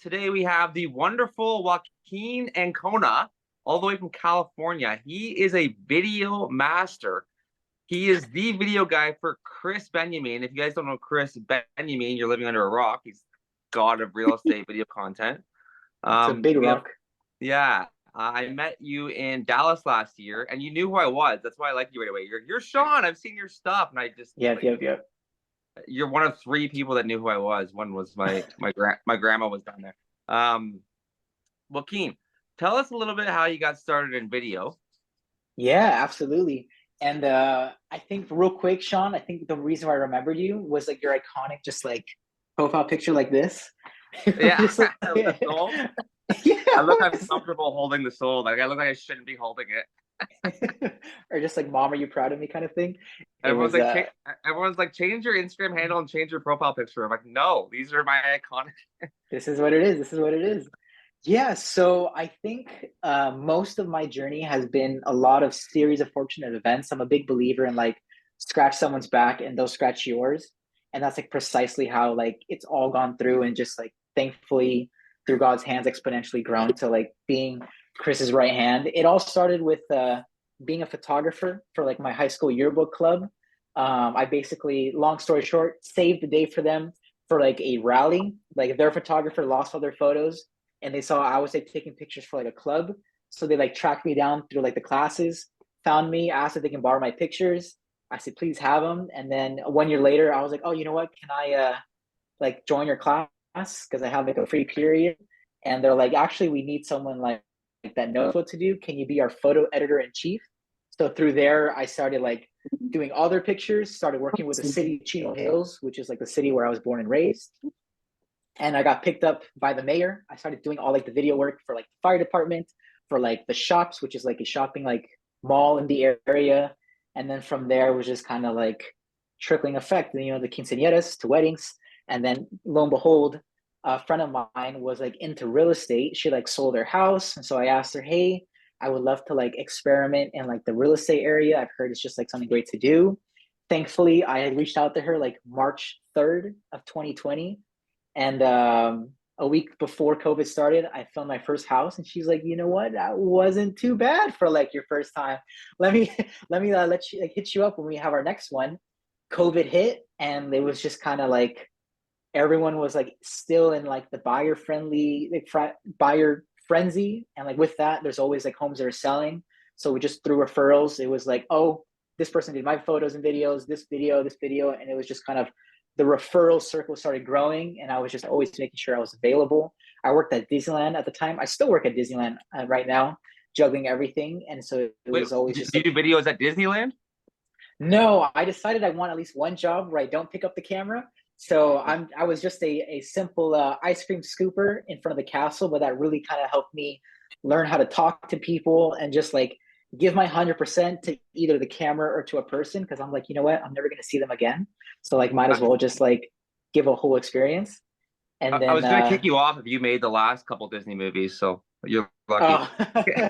Today we have the wonderful Joaquin Ancona, all the way from California. He is a video master. He is the video guy for Krys Benyamein. If you guys don't know Krys Benyamein, you're living under a rock. He's god of real estate video content. It's a big rock. Yeah. I met you in Dallas last year, and you knew who I was. That's why I like you right away. You're Shawn. I've seen your stuff, and I just Yep, yep, yep. you're one of three people that knew who I was. One was my grandma was down there. Joaquin, tell us a little bit how you got started in video. Yeah, absolutely. And I think real quick, Shawn, I think the reason why I remembered you was like your iconic, just like profile picture like this. Yeah, Just like, the soul. yeah. I look uncomfortable holding the soul. Like I look like I shouldn't be holding it. Or just like, mom, are you proud of me kind of thing. It Everyone's was like, everyone's like, change your Instagram handle and change your profile picture. I'm like, no, these are my iconic. this is what it is. This is what it is. Yeah, so I think most of my journey has been a lot of series of fortunate events. I'm a big believer in like scratch someone's back and they'll scratch yours. And that's like precisely how like it's all gone through, and just like thankfully through God's hands exponentially grown to like being Krys's right hand. It all started with being a photographer for like my high school yearbook club. I basically, long story short, saved the day for them for like a rally. Like their photographer lost all their photos, and they saw I was like taking pictures for like a club. So they like tracked me down through like the classes, found me, asked if they can borrow my pictures. I said, please have them. And then 1 year later, I was like, oh, you know what? Can I like join your class? Because I have like a free period. And they're like, actually, we need someone like that knows what to do. Can you be our photo editor in chief? So through there, I started like doing all their pictures, started working with the city of Chino Hills, which is like the city where I was born and raised. And I got picked up by the mayor. I started doing all like the video work for like the fire department, for like the shops, which is like a shopping like mall in the area. And then from there was just kind of like trickling effect, you know, the quinceañeras to weddings. And then lo and behold, a friend of mine was like into real estate. She like sold her house. And so I asked her, hey, I would love to like experiment in like the real estate area. I've heard it's just like something great to do. Thankfully, I had reached out to her like March 3rd of 2020. And a week before COVID started, I filmed my first house, and she's like, "You know what? That wasn't too bad for like your first time. Let me let you like hit you up when we have our next one." COVID hit, and it was just kind of like everyone was like still in like the buyer friendly like buyer frenzy, and like with that, there's always like homes that are selling. So we just through referrals. It was like, oh, this person did my photos and videos, this video, and it was just kind of the referral circle started growing, and I was just always making sure I was available. I worked at Disneyland at the time. I still work at Disneyland right now, juggling everything. And so it Wait, was always do just you like, do videos at Disneyland? no, I decided I want at least one job where I don't pick up the camera. So I was just a simple ice cream scooper in front of the castle, but that really kind of helped me learn how to talk to people and just like give my 100% to either the camera or to a person, because I'm like, you know what, I'm never going to see them again, so like might as well just like give a whole experience. And I then was gonna kick you off if you made the last couple Disney movies, so you're lucky. oh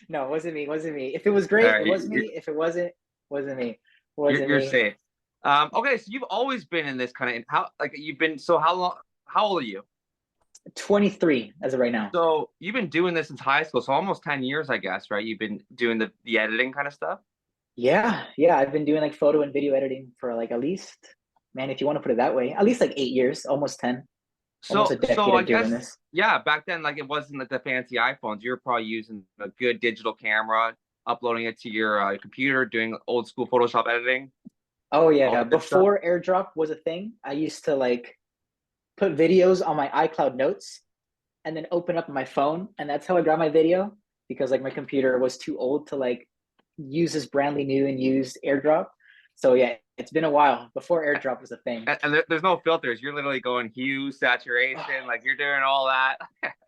no, it wasn't me, it wasn't me. If it was great, All it right, was me. If it wasn't, wasn't me, wasn't you're me. safe. Okay, so you've always been in this kind of how like you've been. So how long? How old are you? 23 as of right now. So you've been doing this since high school, so almost 10 years, I guess, right? You've been doing the editing kind of stuff. Yeah, I've been doing like photo and video editing for like at least, man, if you want to put it that way, at least like 8 years, almost 10, almost a So decade I of doing guess this. yeah, back then like it wasn't like the fancy iPhones. You were probably using a good digital camera, uploading it to your computer, doing old school Photoshop editing, Oh all yeah, that good stuff. before AirDrop was a thing, I used to like put videos on my iCloud notes and then open up my phone, and that's how I got my video, because like my computer was too old to like use this brandly new and used AirDrop. So yeah, it's been a while before AirDrop was a thing. And there's no filters. You're literally going hue, saturation, like you're doing all that.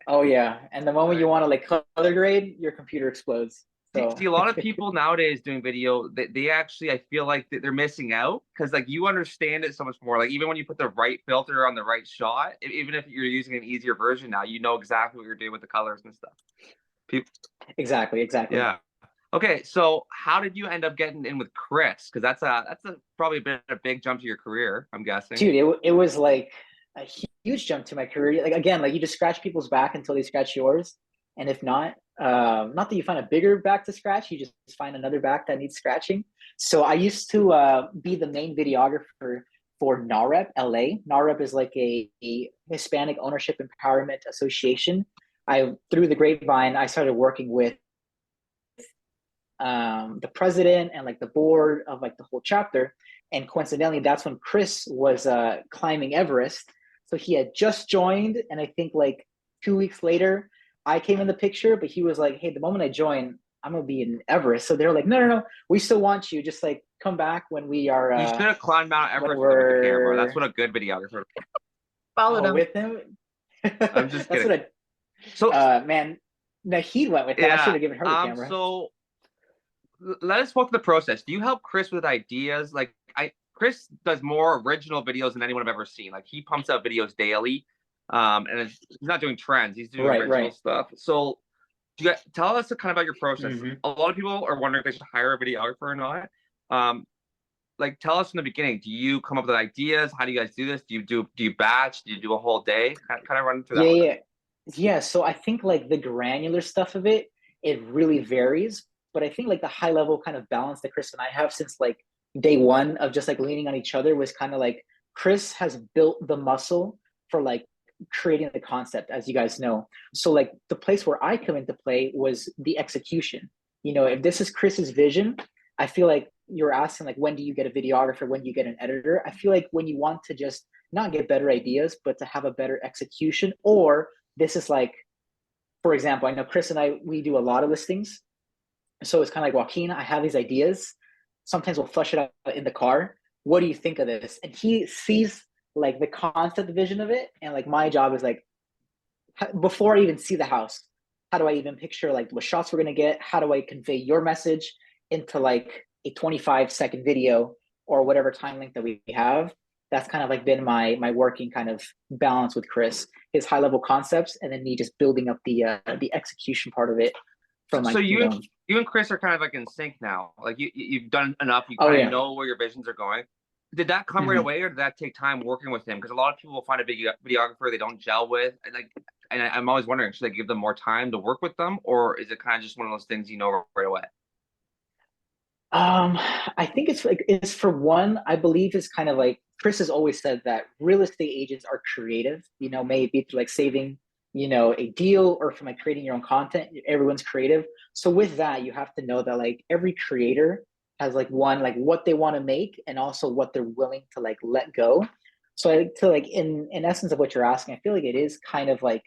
Oh yeah, and the moment you Right. want to like color grade, your computer explodes. So See, a lot of people nowadays doing video, they actually, I feel like they're missing out because like you understand it so much more. Like even when you put the right filter on the right shot, even if you're using an easier version now, you know exactly what you're doing with the colors and stuff. People, exactly, exactly. yeah. Okay, so how did you end up getting in with Krys? Because that's a probably been a big jump to your career, I'm guessing. Dude, it was like a huge jump to my career. Like again, like you just scratch people's back until they scratch yours, and if not, not that you find a bigger back to scratch, you just find another back that needs scratching. So I used to be the main videographer for NAREP LA. NAREP is like a Hispanic Ownership Empowerment Association. I through the grapevine, I started working with the president and like the board of like the whole chapter. And coincidentally, that's when Krys was climbing Everest. So he had just joined, and I think like 2 weeks later, I came in the picture. But he was like, "Hey, the moment I join, I'm gonna be in Everest." So they're like, "No, no, no, we still want you. Just like come back when we are." You should have climbed Mount When Everest with the camera. That's we're what a good videographer. Followed him. with him. I'm just That's kidding. what So man. Nahid went with him. I should yeah, have given her the camera. so let us walk through the process. Do you help Krys with ideas? Like Krys does more original videos than anyone I've ever seen. Like he pumps out videos daily, and he's not doing trends. He's doing original stuff. So tell us kind of about your process. A lot of people are wondering if they should hire a videographer or not. Like tell us from the beginning. Do you come up with ideas? How do you guys do this? Do you batch? Do you do a whole day? Kind of run through that. Yeah. So I think like the granular stuff of it, it really varies. But I think like the high level kind of balance that Krys and I have since like day one of just like leaning on each other was kind of like Krys has built the muscle for like creating the concept, as you guys know. So like the place where I come into play was the execution. You know, if this is Krys's vision, I feel like you're asking like, when do you get a videographer? When do you get an editor? I feel like when you want to just not get better ideas, but to have a better execution, or this is like, for example, I know Krys and I, we do a lot of listings. So it's kind of like, Joaquin, I have these ideas. Sometimes we'll flush it out in the car. What do you think of this? And he sees like the concept vision of it. And like my job is like, before I even see the house, how do I even picture like what shots we're going to get? How do I convey your message into like a 25-second video or whatever time length that we have? That's kind of like been my working kind of balance with Krys, his high level concepts, and then me just building up the execution part of it. From like, so you and Krys are kind of like in sync now. Like you've done enough. You kind of know where your visions are going. Did that come right away, or did that take time working with him? Because a lot of people will find a videographer they don't gel with, and I'm always wondering, should I give them more time to work with them, or is it kind of just one of those things you know right away? I think it's for one, I believe it's kind of like Krys has always said that real estate agents are creative, you know, maybe through like saving, you know, a deal or from like creating your own content. Everyone's creative. So with that, you have to know that like every creator has like one, like what they want to make and also what they're willing to like let go. So I to like in essence of what you're asking, I feel like it is kind of like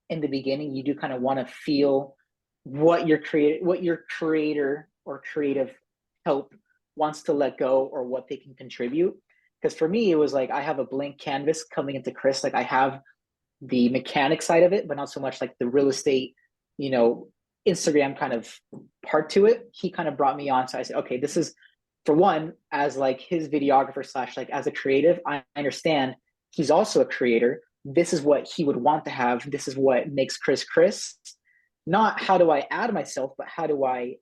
in the beginning, you do kind of want to feel what your creator or creative help wants to let go or what they can contribute. Because for me, it was like I have a blank canvas coming into Krys. Like I have the mechanic side of it, but not so much like the real estate, you know, Instagram kind of part to it. He kind of brought me on. So I said, okay, this is for one, as like his videographer / like as a creative, I understand he's also a creator. This is what he would want to have. This is what makes Krys. Not how do I add myself, but how do I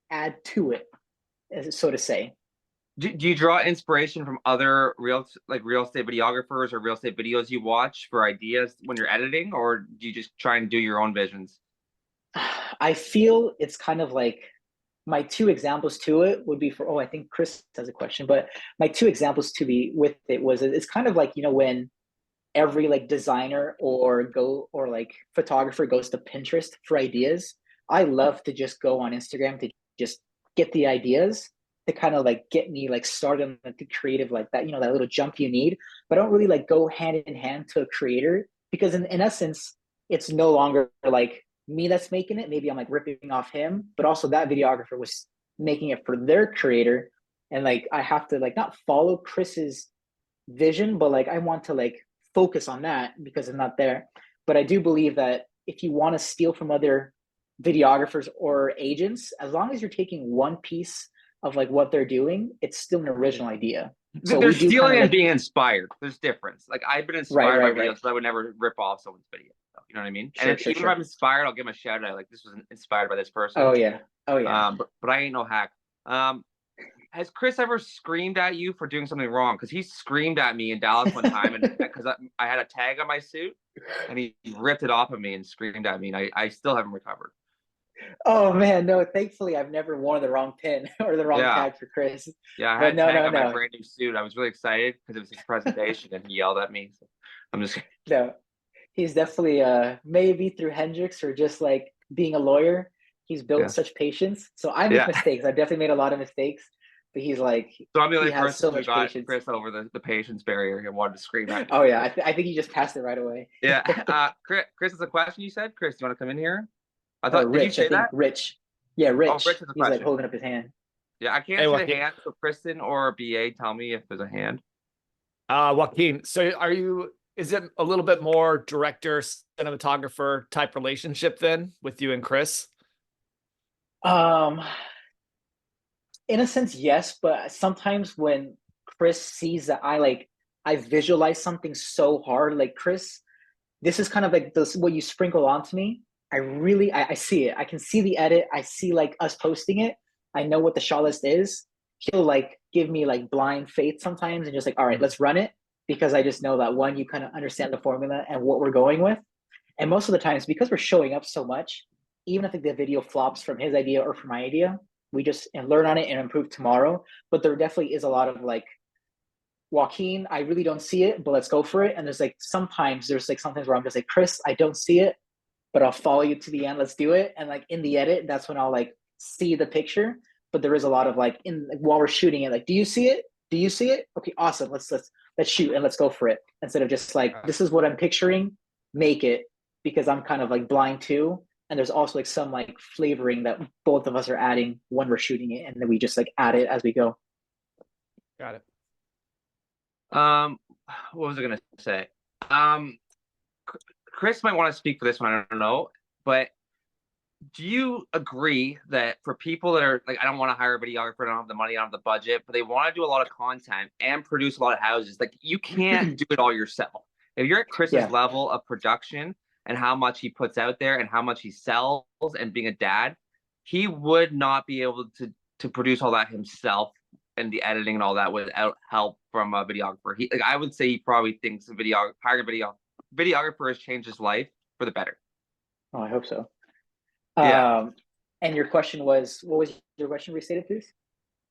add to it, so to say. Do you draw inspiration from other real estate videographers or real estate videos you watch for ideas when you're editing, or do you just try and do your own visions? I feel it's kind of like my two examples to it would be for, I think Krys has a question, but my two examples to be with it was, it's kind of like, you know, when every like designer or like photographer goes to Pinterest for ideas, I love to just go on Instagram to just get the ideas to kind of like get me like started on the creative, like that, you know, that little jump you need. But I don't really like go hand in hand to a creator, because in essence, it's no longer like me that's making it. Maybe I'm like ripping off him, but also that videographer was making it for their creator. And like I have to like not follow Krys's vision, but like I want to like focus on that because I'm not there. But I do believe that if you want to steal from other videographers or agents, as long as you're taking one piece of like what they're doing, it's still an original idea. So they're stealing and being inspired. There's difference. Like I've been inspired by videos, but I would never rip off someone's video. You know what I mean? Sure, and even if I'm inspired, I'll give them a shout out. Like this was inspired by this person. Oh yeah. But I ain't no hack. has Krys ever screamed at you for doing something wrong? Because he screamed at me in Dallas one time, and because I had a tag on my suit, and he ripped it off of me and screamed at me, and I still haven't recovered. Oh man, no, thankfully I've never worn the wrong pin or the wrong Yeah, tag for Krys. yeah, I But had a no, tag no, on my no, brand new suit. I was really excited because it was his presentation, and he yelled at me. So I'm just no. He's definitely maybe through Hendrix or just like being a lawyer, he's built yeah, such patience. So I make yeah. mistakes. I've definitely made a lot of mistakes, but he's like So I'm the he only has person so who much got patience. Krys over the patience barrier and wanted to scream at me. Oh yeah, I think he just passed it right away. Yeah. Krys is a question you said. Krys, do you want to come in here? I Or thought, did you Rich, I say think that? Rich. Yeah, Oh, Rich Rich. is a He's like question. holding up his hand. Yeah, I Hey, can't see the Joaquin. hand. So Kristen or BA, tell me if there's a hand. Joaquin, so is it a little bit more director, cinematographer type relationship then with you and Krys? Um, in a sense, yes, but sometimes when Krys sees that I visualize something so hard, like Krys, this is kind of like this what you sprinkle onto me. I see it. I can see the edit. I see like us posting it. I know what the shot list is. He'll like give me like blind faith sometimes and just like, all right, let's run it because I just know that one, you kind of understand the formula and what we're going with. And most of the times, because we're showing up so much, even if the video flops from his idea or from my idea, we just and learn on it and improve tomorrow. But there definitely is a lot of like, Joaquin, I really don't see it, but let's go for it. And there's like sometimes where I'm just like, Krys, I don't see it, but I'll follow you to the end. Let's do it. And like in the edit, that's when I'll like see the picture. But there is a lot of like while we're shooting it, like, do you see it? Do you see it? Okay, awesome. Let's shoot and let's go for it. Instead of just like, this is what I'm picturing, make it, because I'm kind of like blind too. And there's also like some like flavoring that both of us are adding when we're shooting it, and then we just like add it as we go. Got it. What was I gonna say? Krys might want to speak for this one. I don't know, but do you agree that for people that are like, I don't want to hire a videographer, I don't have the money, I don't have the budget, but they want to do a lot of content and produce a lot of houses, like you can't do it all yourself. If you're at Krys's level of production and how much he puts out there and how much he sells and being a dad, he would not be able to produce all that himself and the editing and all that without help from a videographer. I would say he probably thinks hiring a videographer has changed his life for the better. Oh, I hope so. Yeah. And your question was, what was your question? Restate it, please.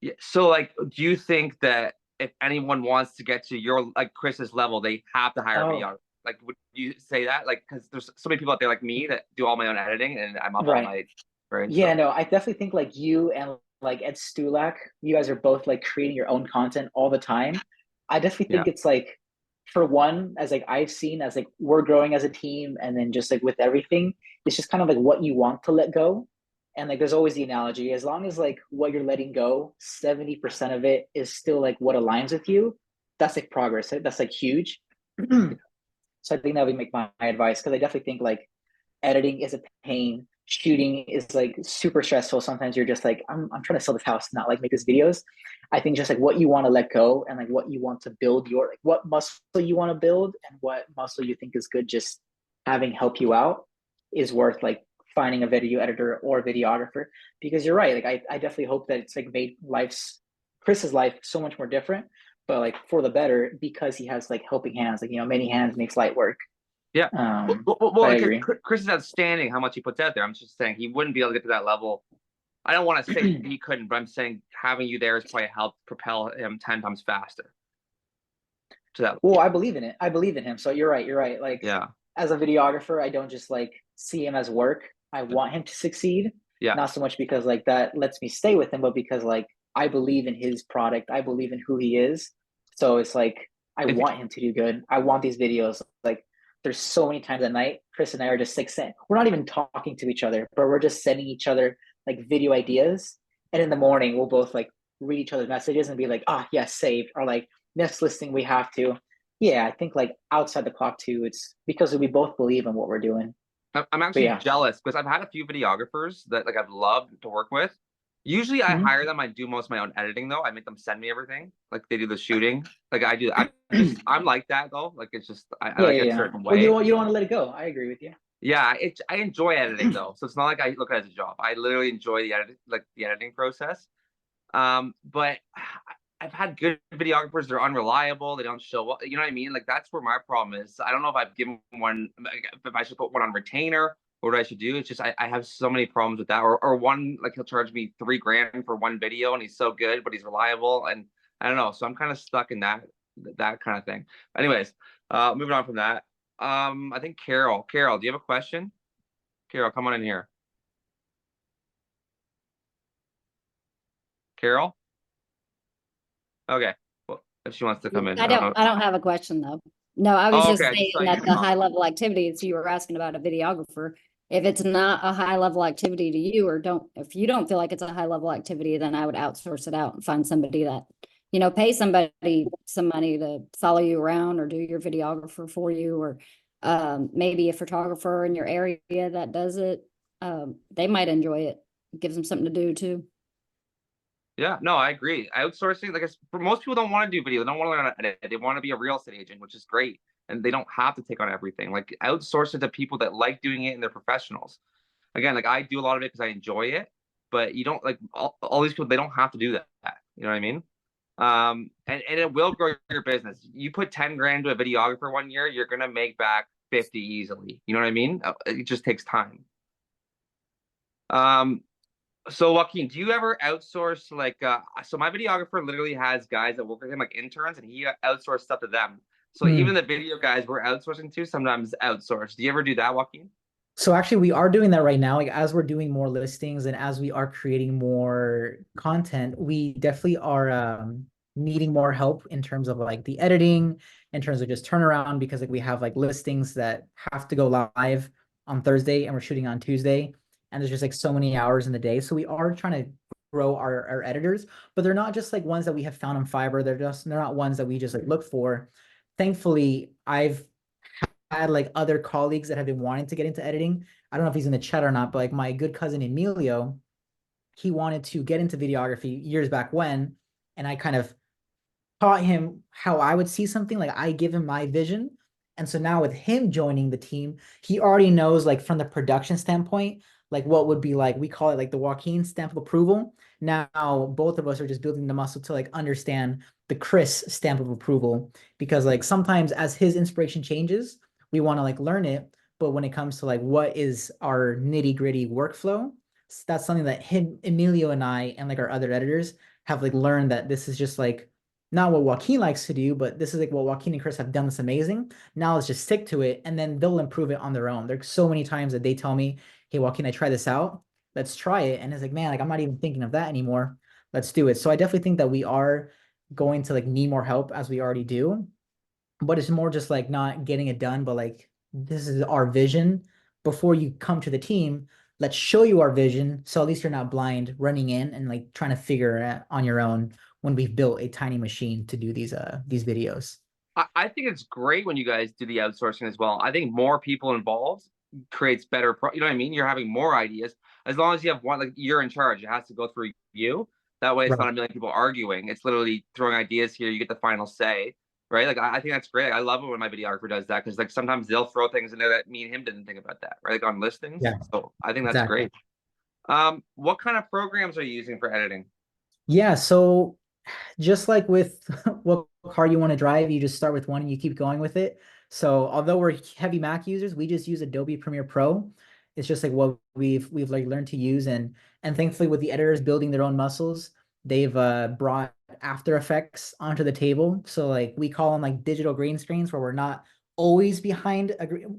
Yeah. So, like, do you think that if anyone wants to get to your like Krys's level, they have to hire a videographer? Like, would you say that? Like, because there's so many people out there like me that do all my own editing, and I'm up all night. Right. Yeah. No, I definitely think like you and like Ed Stulak, you guys are both like creating your own content all the time. I definitely think it's like, for one, as like I've seen as like we're growing as a team, and then just like with everything, it's just kind of like what you want to let go. And like there's always the analogy, as long as like what you're letting go, 70% of it is still like what aligns with you, that's like progress. That's like huge. So I think that would make my advice, because I definitely think like editing is a pain. Shooting is like super stressful. Sometimes you're just like, I'm trying to sell this house, not like make these videos. I think just like what you want to let go and like what you want to build your, like what muscle you want to build and what muscle you think is good just having help you out is worth like finding a video editor or a videographer. Because you're right. Like I definitely hope that it's like made Krys's life so much more different, but like for the better, because he has like helping hands, like, many hands makes light work. Yeah. Well, I agree. Krys is outstanding how much he puts out there. I'm just saying he wouldn't be able to get to that level. I don't want to say he couldn't, but I'm saying having you there has probably helped propel him 10 times faster. Well, I believe in it. I believe in him. So you're right. Like, as a videographer, I don't just like see him as work. I want him to succeed. Yeah. Not so much because like that lets me stay with him, but because like I believe in his product. I believe in who he is. So it's like I want him to do good. I want these videos. Like, there's so many times at night, Krys and I are just like saying, we're not even talking to each other, but we're just sending each other like video ideas. And in the morning, we'll both like read each other's messages and be like, yes, saved, or like next listing we have to. Yeah, I think like outside the clock too, it's because we both believe in what we're doing. I'm actually jealous because I've had a few videographers that like I've loved to work with. Usually I hire them. I do most of my own editing though. I make them send me everything. Like they do the shooting. Like I do. I'm like that though. Like it's just I like it a certain way. Well, you don't want to let it go. I agree with you. Yeah, I enjoy editing though. So it's not like I look at it as a job. I literally enjoy the editing process. But I've had good videographers. They're unreliable. They don't show up. You know what I mean? Like that's where my problem is. I don't know if I've given one, if I should put one on retainer or what I should do. It's just I have so many problems with that. Or one, like he'll charge me $3,000 for one video and he's so good, but he's reliable. And I don't know. So I'm kind of stuck in that kind of thing. Anyways, moving on from that. I think Carol, do you have a question? Carol, come on in here. Carol? Okay. Well, if she wants to come in. I don't have a question though. No, I was just okay. saying that the high level activities you were asking about a videographer. If it's not a high level activity to you, or if you don't feel like it's a high level activity, then I would outsource it out and find somebody that, pay somebody some money to follow you around or do your videographer for you, or maybe a photographer in your area that does it. They might enjoy it. It gives them something to do too. Yeah, no, I agree. Outsourcing, like for most people don't want to do video. They don't want to learn how to edit. They want to be a real estate agent, which is great. And they don't have to take on everything. Like outsource it to people that like doing it and they're professionals. Again, like I do a lot of it because I enjoy it, but you don't like all these people, they don't have to do that. You know what I mean? And it will grow your business. You put 10 grand to a videographer one year, you're gonna make back 50 easily. You know what I mean? It just takes time. So Joaquin, do you ever outsource like so my videographer literally has guys that work with him like interns and he outsourced stuff to them. So even the video guys we're outsourcing to sometimes outsource. Do you ever do that, Joaquin? So actually we are doing that right now. Like as we're doing more listings and as we are creating more content, we definitely are needing more help in terms of like the editing, in terms of just turnaround, because like we have like listings that have to go live on Thursday and we're shooting on Tuesday. And there's just like so many hours in the day. So we are trying to grow our editors, but they're not just like ones that we have found on Fiverr. They're not ones that we just like look for. Thankfully, I've had like other colleagues that have been wanting to get into editing. I don't know if he's in the chat or not, but like my good cousin Emilio, he wanted to get into videography years back when, and I kind of taught him how I would see something. Like I give him my vision. And so now with him joining the team, he already knows like from the production standpoint, like what would be like, we call it like the Joaquin stamp of approval. Now both of us are just building the muscle to like understand the Krys stamp of approval, because like sometimes as his inspiration changes, we want to like learn it. But when it comes to like what is our nitty gritty workflow, that's something that him, Emilio and I, and like our other editors have like learned, that this is just like not what Joaquin likes to do, but this is like what Joaquin and Krys have done that's amazing. Now let's just stick to it, and then they'll improve it on their own. There's so many times that they tell me, hey, Joaquin, I try this out. Let's try it. And it's like, man, like I'm not even thinking of that anymore. Let's do it. So I definitely think that we are going to like need more help, as we already do. But it's more just like not getting it done, but like this is our vision. Before you come to the team, let's show you our vision. So at least you're not blind running in and like trying to figure it on your own when we've built a tiny machine to do these videos. I think it's great when you guys do the outsourcing as well. I think more people involved creates better you know what I mean? You're having more ideas. As long as you have one, like you're in charge, it has to go through you. That way it's not a million people arguing. It's literally throwing ideas here. You get the final say, right? Like I think that's great. I love it when my videographer does that, because like sometimes they'll throw things in there that me and him didn't think about that, right? Like on listings. Yeah. So I think that's great. What kind of programs are you using for editing? Yeah, so just like with what car you want to drive, you just start with one and you keep going with it. So although we're heavy Mac users, we just use Adobe Premiere Pro. It's just like what we've like learned to use, and thankfully with the editors building their own muscles, they've brought After Effects onto the table. So like we call them like digital green screens, where we're not always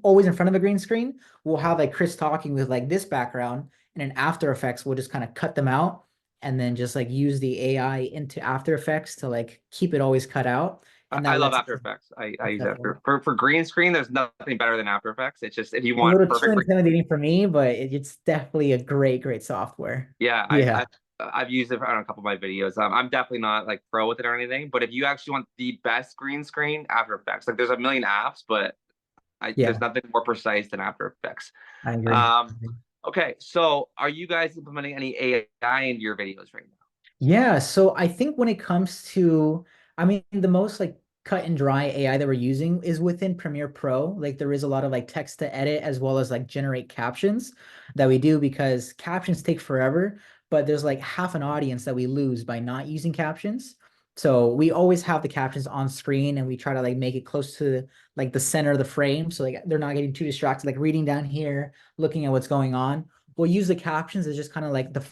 always in front of a green screen. We'll have like Krys talking with like this background, and in After Effects we'll just kind of cut them out and then just like use the AI into After Effects to like keep it always cut out. And I love After Effects. I use After for green screen. There's nothing better than After Effects. It's just if you want a little too intimidating for me, but it's definitely a great software. Yeah, I've used it on a couple of my videos. I'm definitely not like pro with it or anything, but if you actually want the best green screen, After Effects. Like there's a million apps, but there's nothing more precise than After Effects. I agree. Okay, so are you guys implementing any AI into your videos right now? Yeah, so I think when it comes to, I mean, the most like cut and dry AI that we're using is within Premiere Pro. Like there is a lot of like text to edit as well as like generate captions that we do, because captions take forever. but there's like half an audience that we lose by not using captions. So we always have the captions on screen, and we try to like make it close to like the center of the frame, so like they're not getting too distracted, like reading down here, looking at what's going on. We'll use the captions as just kind of like the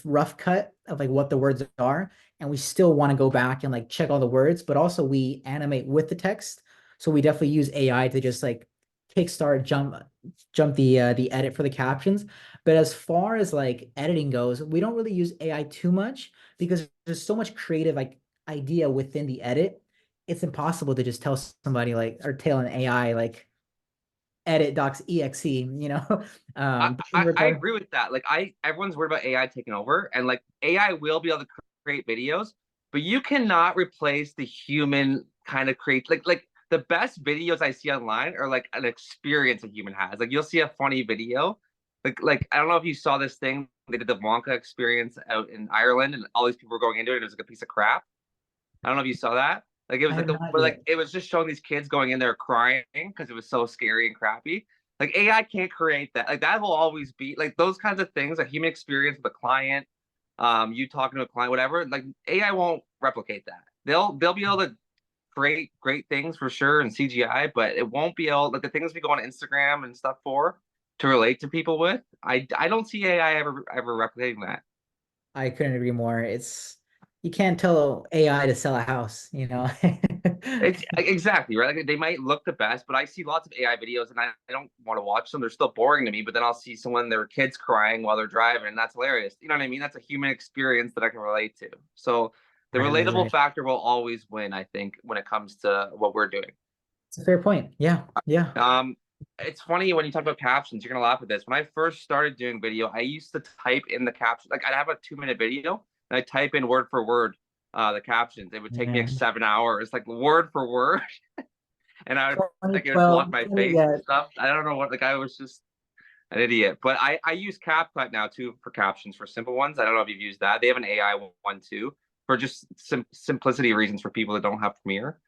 rough cut of like what the words are, and we still want to go back and like check all the words, but also we animate with the text. So we definitely use AI to just like kickstart jump the edit for the captions. But as far as like editing goes, we don't really use AI too much because there's so much creative like idea within the edit. It's impossible to just tell somebody like, or tell an AI like edit docs exe, you know. I agree with that. Like everyone's worried about AI taking over, and like AI will be able to create videos, but you cannot replace the human kind of create like the best videos I see online are like an experience a human has. Like you'll see a funny video. Like I don't know if you saw this thing. They did the Wonka experience out in Ireland, and all these people were going into it, and it was like a piece of crap. I don't know if you saw that. Like it was like it was just showing these kids going in there crying because it was so scary and crappy. Like AI can't create that. Like that will always be like those kinds of things, a human experience with a client, you talking to a client, whatever. Like AI won't replicate that. They'll be able to create great things for sure and CGI, but it won't be able like the things we go on Instagram and stuff for to relate to people with. I don't see AI ever replicating that. I couldn't agree more. You can't tell AI to sell a house, you know. It's exactly right. Like they might look the best, but I see lots of AI videos and I don't want to watch them. They're still boring to me. But then I'll see their kids crying while they're driving, and that's hilarious. You know what I mean? That's a human experience that I can relate to. So the relatable factor will always win, I think, when it comes to what we're doing. It's a fair point. Yeah, yeah. It's funny when you talk about captions. You're gonna laugh at this. When I first started doing video, I used to type in the captions. Like I'd have a 2-minute video, and I type in word for word the captions. It would take me like 7 hours, like word for word, and I would like it would block my face and stuff. I don't know what. Like I was just an idiot. But I use CapCut now too for captions for simple ones. I don't know if you've used that. They have an AI one too for just simplicity reasons for people that don't have Premiere.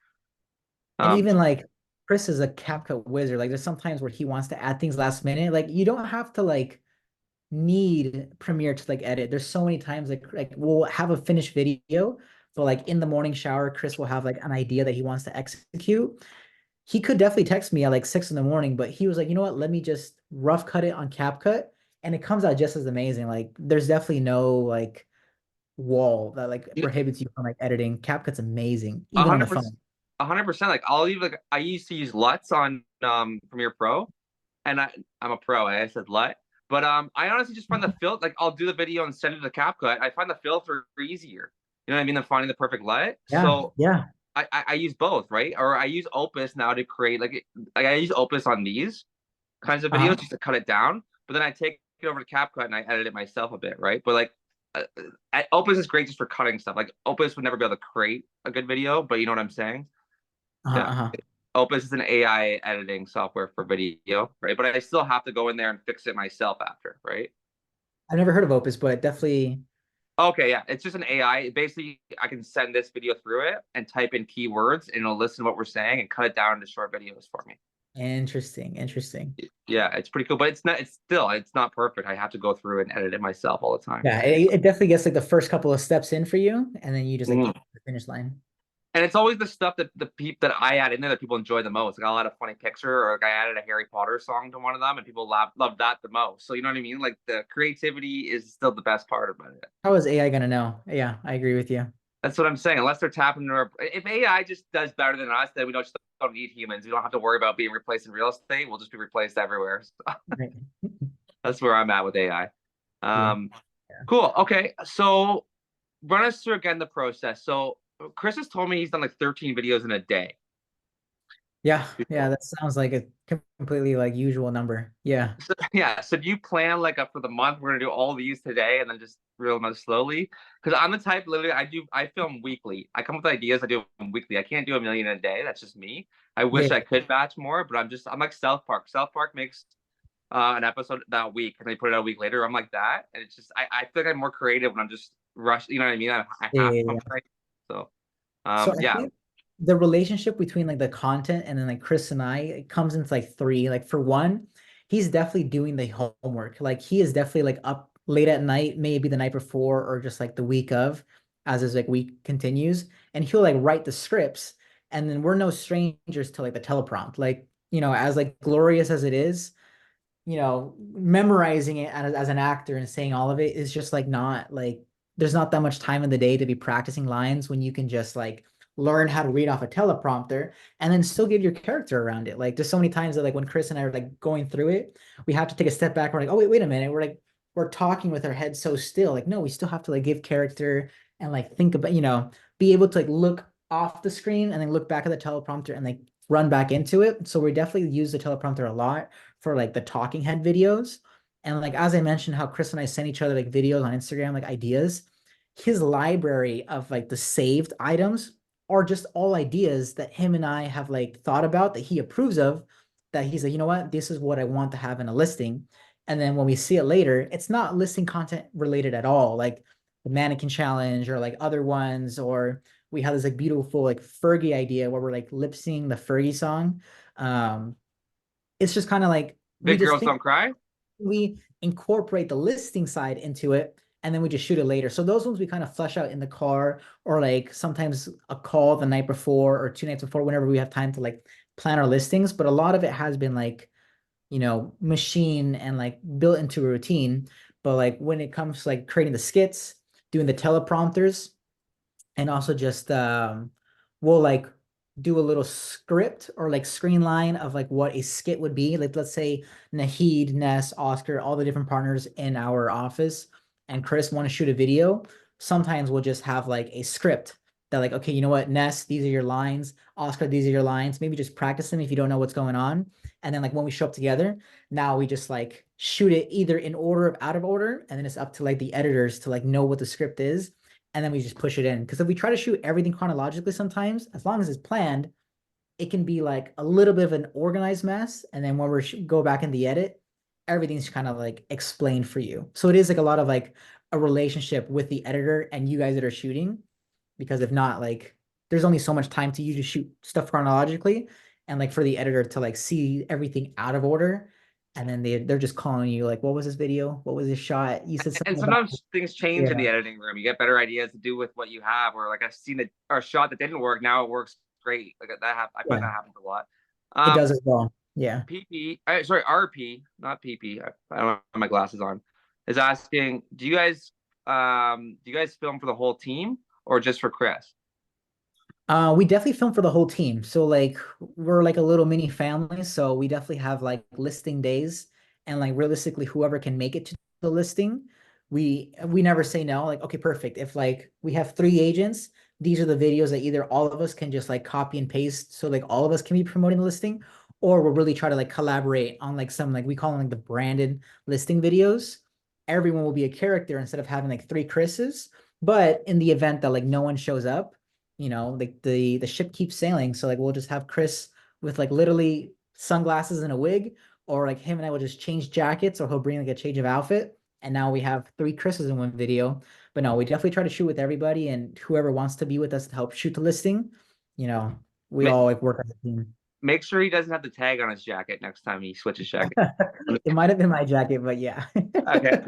And even like Krys is a CapCut wizard. Like there's sometimes where he wants to add things last minute. Like you don't have to like need Premiere to like edit. There's so many times like we'll have a finished video, but like in the morning shower, Krys will have like an idea that he wants to execute. He could definitely text me at like 6 in the morning, but he was like, you know what? Let me just rough cut it on CapCut, and it comes out just as amazing. Like there's definitely no like wall that like prohibits you from like editing. CapCut's amazing, even on the phone. 100%. Like I'll even like I used to use LUTs on Premiere Pro, and I'm a pro. I said LUT, but I honestly just find the filter. Like I'll do the video and send it to CapCut. I find the filter easier. You know what I mean? Than finding the perfect LUT. Yeah, so yeah. I use both, right? Or I use Opus now to create like I use Opus on these kinds of videos just to cut it down. But then I take it over to CapCut and I edit it myself a bit, right? But like Opus is great just for cutting stuff. Like Opus would never be able to create a good video, but you know what I'm saying? Yeah. Opus is an AI editing software for video, right? But I still have to go in there and fix it myself after, right? I've never heard of Opus, but definitely. Okay, yeah, it's just an AI. Basically, I can send this video through it and type in keywords, and it'll listen to what we're saying and cut it down into short videos for me. Interesting. Yeah, it's pretty cool, but it's not perfect. I have to go through and edit it myself all the time. Yeah, it definitely gets like the first couple of steps in for you, and then you just like get to the finish line. And it's always the stuff that that I add in there that people enjoy the most. Like I'll add a funny picture, or like I added a Harry Potter song to one of them, and people love that the most. So you know what I mean? Like the creativity is still the best part about it. How is AI gonna know? Yeah, I agree with you. That's what I'm saying. Unless they're tapping into if AI just does better than us, then we don't need humans. We don't have to worry about being replaced in real estate. We'll just be replaced everywhere. So that's where I'm at with AI. Cool. Okay, so run us through again the process. So Krys has told me he's done like 13 videos in a day. Yeah, that sounds like a completely like usual number. Yeah. So do you plan like for the month we're gonna do all these today and then just real much slowly? Because I'm the type literally I film weekly. I come up with ideas, I do them weekly. I can't do a million a day. That's just me. I wish I could batch more, but I'm like South Park. South Park makes an episode that week and they put it out a week later. I'm like that, and it's just I feel like I'm more creative when I'm just rushed. You know what I mean? I have so I think the relationship between like the content and then like Krys and it comes into like 3. Like for one, he's definitely doing the homework. Like he is definitely like up late at night, maybe the night before or just like the week of, as his like week continues, and he'll like write the scripts, and then we're no strangers to like the teleprompt. Like, you know, as like glorious as it is, you know, memorizing it as an actor and saying all of it is just like not like there's not that much time in the day to be practicing lines when you can just like learn how to read off a teleprompter and then still give your character around it. Like there's so many times that like when Krys and I are like going through it, we have to take a step back. We're like, oh wait a minute. We're talking with our heads so still. Like, no, we still have to like give character and like think about, you know, be able to like look off the screen and then look back at the teleprompter and like run back into it. So we definitely use the teleprompter a lot for like the talking head videos. And like as I mentioned, how Krys and I send each other like videos on Instagram, like ideas, his library of like the saved items are just all ideas that him and I have like thought about that he approves of, that he's like, you know what, this is what I want to have in a listing. And then when we see it later, it's not listing content related at all, like the mannequin challenge or like other ones, or we have this like beautiful like Fergie idea where we're like lip syncing the Fergie song. It's just kind of like we Big just Girls think Don't Cry. we incorporate the listing side into it and then we just shoot it later. So those ones we kind of flesh out in the car or like sometimes a call the night before or 2 nights before, whenever we have time to like plan our listings. But a lot of it has been like, you know, machine and like built into a routine. But like when it comes to like creating the skits, doing the teleprompters, and also just we'll like do a little script or like screen line of like what a skit would be. Like let's say Nahid, Ness, Oscar, all the different partners in our office, and Krys want to shoot a video. Sometimes we'll just have like a script that like, okay, you know what, Ness, these are your lines. Oscar, these are your lines. Maybe just practice them if you don't know what's going on. And then like when we show up together, now we just like shoot it either in order of out of order, and then it's up to like the editors to like know what the script is, and then we just push it in. Because if we try to shoot everything chronologically, sometimes, as long as it's planned, it can be like a little bit of an organized mess. And then when we go back in the edit, everything's kind of like explained for you. So it is like a lot of like a relationship with the editor and you guys that are shooting. Because if not, like there's only so much time to you to shoot stuff chronologically, and like for the editor to like see everything out of order. And then they're just calling you like, what was this video? What was this shot? You said And something about, sometimes things change in yeah. the editing room. You get better ideas to do with what you have, or like I've seen a shot that didn't work. Now it works great. Like that I find Yeah. that happens a lot. It does as well. Yeah. PP, sorry, RP, not PP. I don't have my glasses on. Is asking, do you guys film for the whole team or just for Krys? We definitely film for the whole team. So like we're like a little mini family. So we definitely have like listing days, and like realistically, whoever can make it to the listing, we never say no. Like, okay, perfect. If like we have 3 agents, these are the videos that either all of us can just like copy and paste. So like all of us can be promoting the listing, or we'll really try to like collaborate on like some like we call them like the branded listing videos. Everyone will be a character instead of having like 3 Kryses. But in the event that like no one shows up, you know, like the ship keeps sailing. So like we'll just have Krys with like literally sunglasses and a wig, or like him and I will just change jackets, or he'll bring like a change of outfit. And now we have 3 Kryses in one video. But no, we definitely try to shoot with everybody, and whoever wants to be with us to help shoot the listing, you know, we Make, all like work as a team. make sure he doesn't have the tag on his jacket next time he switches jacket. It might have been my jacket, but yeah. Okay.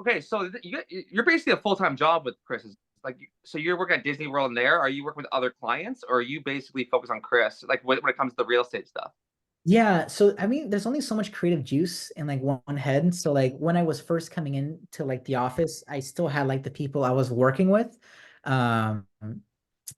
Okay. So you're basically a full-time job with Krys. Like, so you're working at Disney World and there. Are you working with other clients, or are you basically focused on Krys? Like when it comes to the real estate stuff? Yeah, so I mean, there's only so much creative juice in like one head. So like when I was first coming into like the office, I still had like the people I was working with. Um,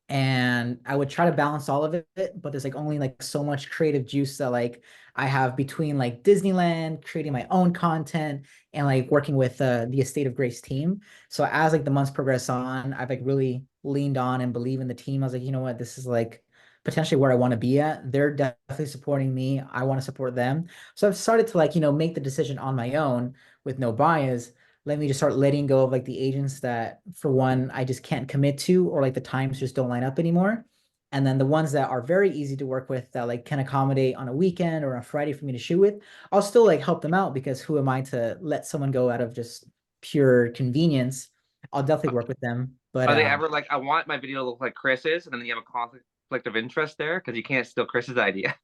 and I would try to balance all of it, but there's like only like so much creative juice that like I have between like Disneyland, creating my own content, and like working with the Estate of Grace team. So as like the months progress on, I've like really leaned on and believe in the team. I was like, you know what, this is like potentially where I want to be at. They're definitely supporting me. I want to support them. So I've started to like, you know, make the decision on my own with no bias. Let me just start letting go of like the agents that, for one, I just can't commit to, or like the times just don't line up anymore. And then the ones that are very easy to work with that like can accommodate on a weekend or a Friday for me to shoot with, I'll still like help them out, because who am I to let someone go out of just pure convenience? I'll definitely work with them. But Are they ever like, I want my video to look like Krys's, and then you have a conflict of interest there because you can't steal Krys's idea?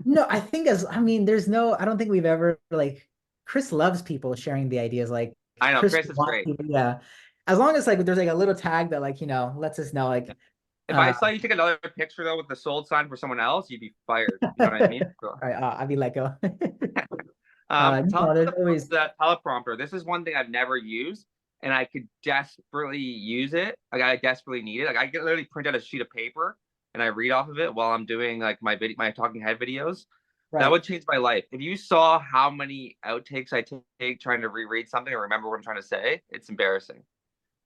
no, I mean, I don't think we've ever like, Krys loves people sharing the ideas. Like I know Krys Krys is great. Benyamein, yeah. As long as like there's like a little tag that like, lets us know like If I saw you take another picture though with the sold sign for someone else, you'd be fired. You know what I mean? So, all right, I'd be let go. There's always that teleprompter. This is one thing I've never used, and I could desperately use it. Like I desperately need it. Like I can literally print out a sheet of paper and I read off of it while I'm doing like my talking head videos. That right. would change my life. If you saw how many outtakes I take trying to reread something or remember what I'm trying to say, it's embarrassing.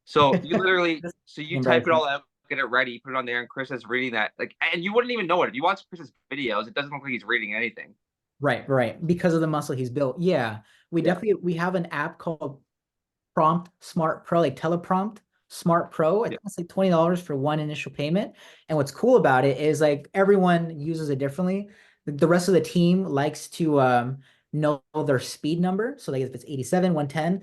So you literally, so you type it Embarrassing. all out, get it ready, put it on there, and Krys is reading that. Like, and you wouldn't even know it if you watch Krys's videos. It doesn't look like he's reading anything. Right. Because of the muscle he's built. Yeah. Yeah. We have an app called Prompt Smart Pro, like Teleprompt Smart Pro. I think it's like $20 for one initial payment. And what's cool about it is like everyone uses it differently. The rest of the team likes to know their speed number. So like if it's 87, 110,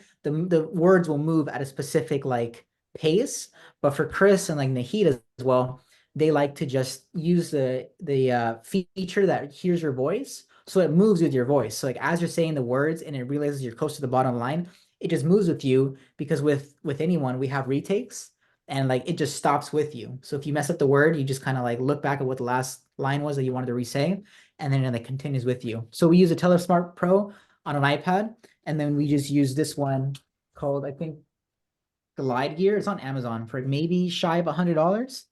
the words will move at a specific like pace. But for Krys and like Nahid as well, they like to just use the feature that hears your voice. So it moves with your voice. So like as you're saying the words and it realizes you're close to the bottom line, it just moves with you because with anyone we have retakes and like it just stops with you. So if you mess up the word, you just kind of like look back at what the last line was that you wanted to re-say, and then it like continues with you. So we use a TeleSmart Pro on an iPad, and then we just use this one called, I think, Glide Gear. It's on Amazon for maybe shy of $100.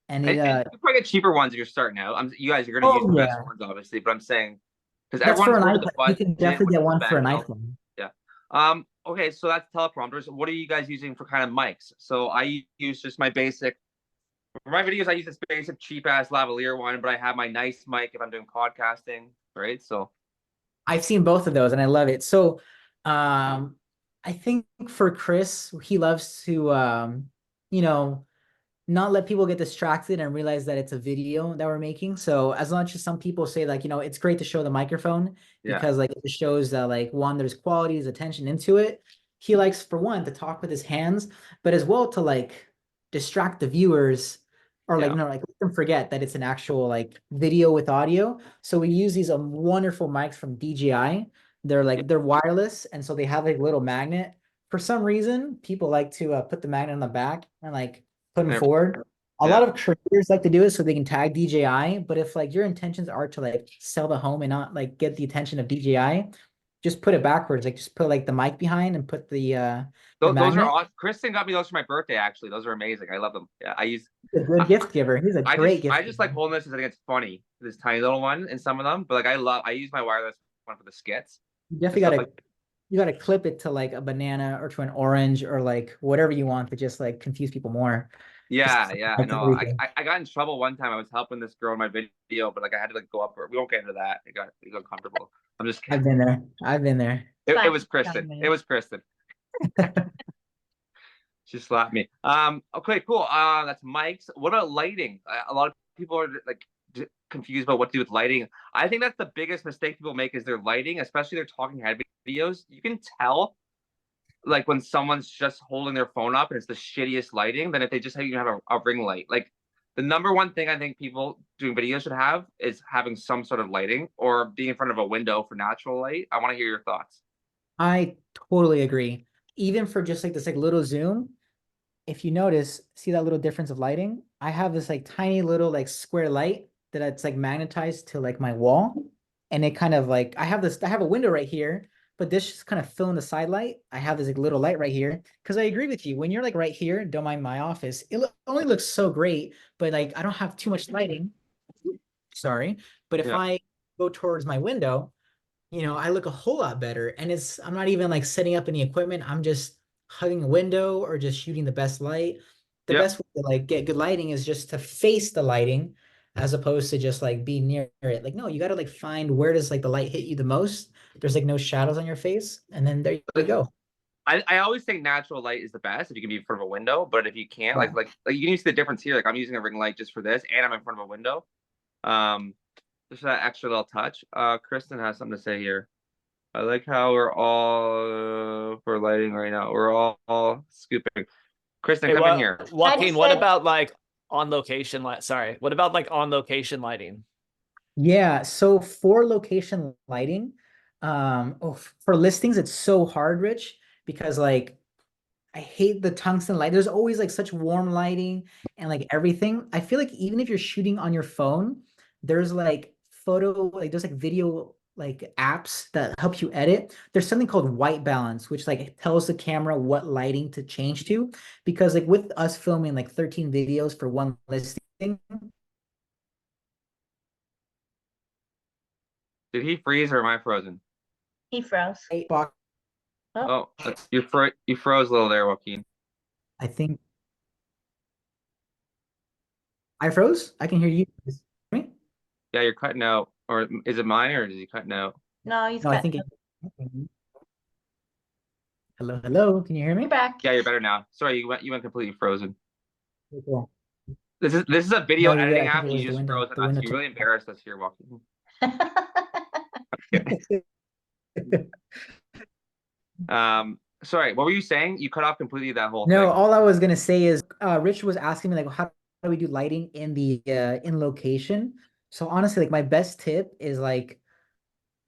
And And it you probably get cheaper ones if you're starting out. You guys are going to use the best ones, obviously, but I'm saying because that's for everyone's an over the iPad. You can budget definitely with get the one for spec an and all. iPhone. Yeah. Okay, so that's teleprompters. What are you guys using for kind of mics? So I use just my basic. For my videos, I use this basic cheap ass lavalier one, but I have my nice mic if I'm doing podcasting, right? So I've seen both of those and I love it. So I think for Krys, he loves to you know, not let people get distracted and realize that it's a video that we're making. So as much as some people say like, it's great to show the microphone yeah, because like it shows that like one, there's quality, there's attention into it. He likes for one to talk with his hands, but as well to like distract the viewers or like yeah. no, like let them forget that it's an actual like video with audio. So we use these wonderful mics from DJI. They're wireless, and so they have a little magnet. For some reason, people like to put the magnet on the back and like put them forward. A lot Yeah. of creators like to do it so they can tag DJI, but if like your intentions are to like sell the home and not like get the attention of DJI, just put it backwards. Like just put like the mic behind and put the Those are magnet. awesome. Kristen got me those for my birthday, actually. Those are amazing. I love them. Yeah, He's a good gift giver. He's a great gift I just like giver. holding this because I think it's funny. This tiny little one in some of them, but like I use my wireless one for the skits You and definitely stuff gotta like. you gotta clip it to like a banana or to an orange or like whatever you want to just like confuse people more. Yeah, Just yeah, I like know. everything. I got in trouble one time. I was helping this girl in my video, but like I had to like go up her. We won't get into that. It got comfortable. I'm just I've kidding. been there. I've been there. It was Kristen. It was Kristen. She slapped me. Okay, cool. That's mics. What about lighting? A lot of people are like confused about what to do with lighting. I think that's the biggest mistake people make is their lighting, especially their talking head videos. You can tell like when someone's just holding their phone up and it's the shittiest lighting than if they just have a ring light. Like the number one thing I think people doing videos should have is having some sort of lighting or being in front of a window for natural light. I want to hear your thoughts. I totally agree. Even for just like this like little zoom, if you notice, see that little difference of lighting? I have this like tiny little like square light that it's like magnetized to like my wall. And it kind of like I have a window right here, but this just kind of fill in the side light. I have this like little light right here. Cause I agree with you. When you're like right here, don't mind my office, it only looks so great, but like I don't have too much lighting. Sorry. But if Yeah. I go towards my window, I look a whole lot better. And I'm not even like setting up any equipment. I'm just hugging a window or just shooting the best light. The Yep. best way to like get good lighting is just to face the lighting as opposed to just like be near it. Like, no, you got to like find where does like the light hit you the most. There's like no shadows on your face. And then there you go. I always think natural light is the best if you can be in front of a window, but if you can't, Yeah. like you can use the difference here. Like I'm using a ring light just for this, and I'm in front of a window. Just that extra little touch. Kristen has something to say here. I like how we're all for lighting right now. We're all scooping. Kristen, Hey, come in here. Joaquin, what said- about like on location light? Sorry, what about like on location lighting? Yeah, so for location lighting, for listings, it's so hard, Rich, because like I hate the tungsten light. There's always like such warm lighting and like everything. I feel like even if you're shooting on your phone, there's like there's like video like apps that help you edit. There's something called white balance, which like tells the camera what lighting to change to. Because like with us filming like 13 videos for one listing. Did he freeze or am I frozen? He froze. Oh, Oh, you froze a little there, Joaquin. I think I froze. I can hear you. Me? Yeah, you're cutting out. Or is it mine or is he cutting out? No, he's No, I got think hello, hello. Can you hear me? You're back. Yeah, you're better now. Sorry, you went completely frozen. Okay, cool. This is a video No, you're good. editing I app think it and you was the just window. froze The us. window You really embarrassed us here, Joaquin. Sorry, what were you saying? You cut off completely that whole No, thing. all I was gonna say is Rich was asking me like how do we do lighting in the in location? So honestly, like my best tip is like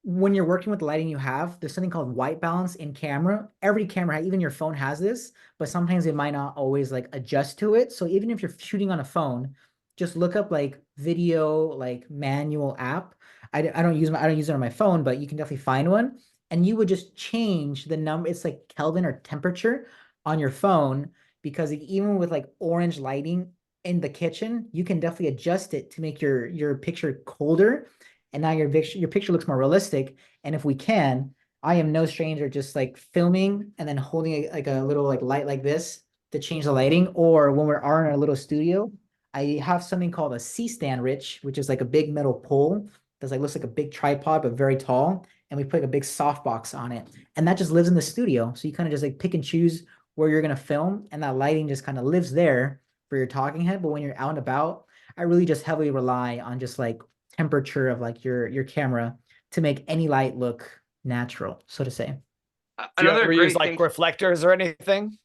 when you're working with the lighting you have, there's something called white balance in camera. Every camera, even your phone has this, but sometimes it might not always like adjust to it. So even if you're shooting on a phone, just look up like video like manual app. I don't use it on my phone, but you can definitely find one. And you would just change the number. It's like Kelvin or temperature on your phone because even with like orange lighting in the kitchen, you can definitely adjust it to make your picture colder and now your picture looks more realistic. And if we can, I am no stranger just like filming and then holding like a little like light like this to change the lighting. Or when are in our little studio, I have something called a C-stand, Rich, which is like a big metal pole that's like looks like a big tripod but very tall, and we put like a big softbox on it, and that just lives in the studio. So you kind of just like pick and choose where you're gonna film, and that lighting just kind of lives there for your talking head. But when you're out and about, I really just heavily rely on just like temperature of like your camera to make any light look natural, so to say. Do you Another ever use great like thing. reflectors or anything?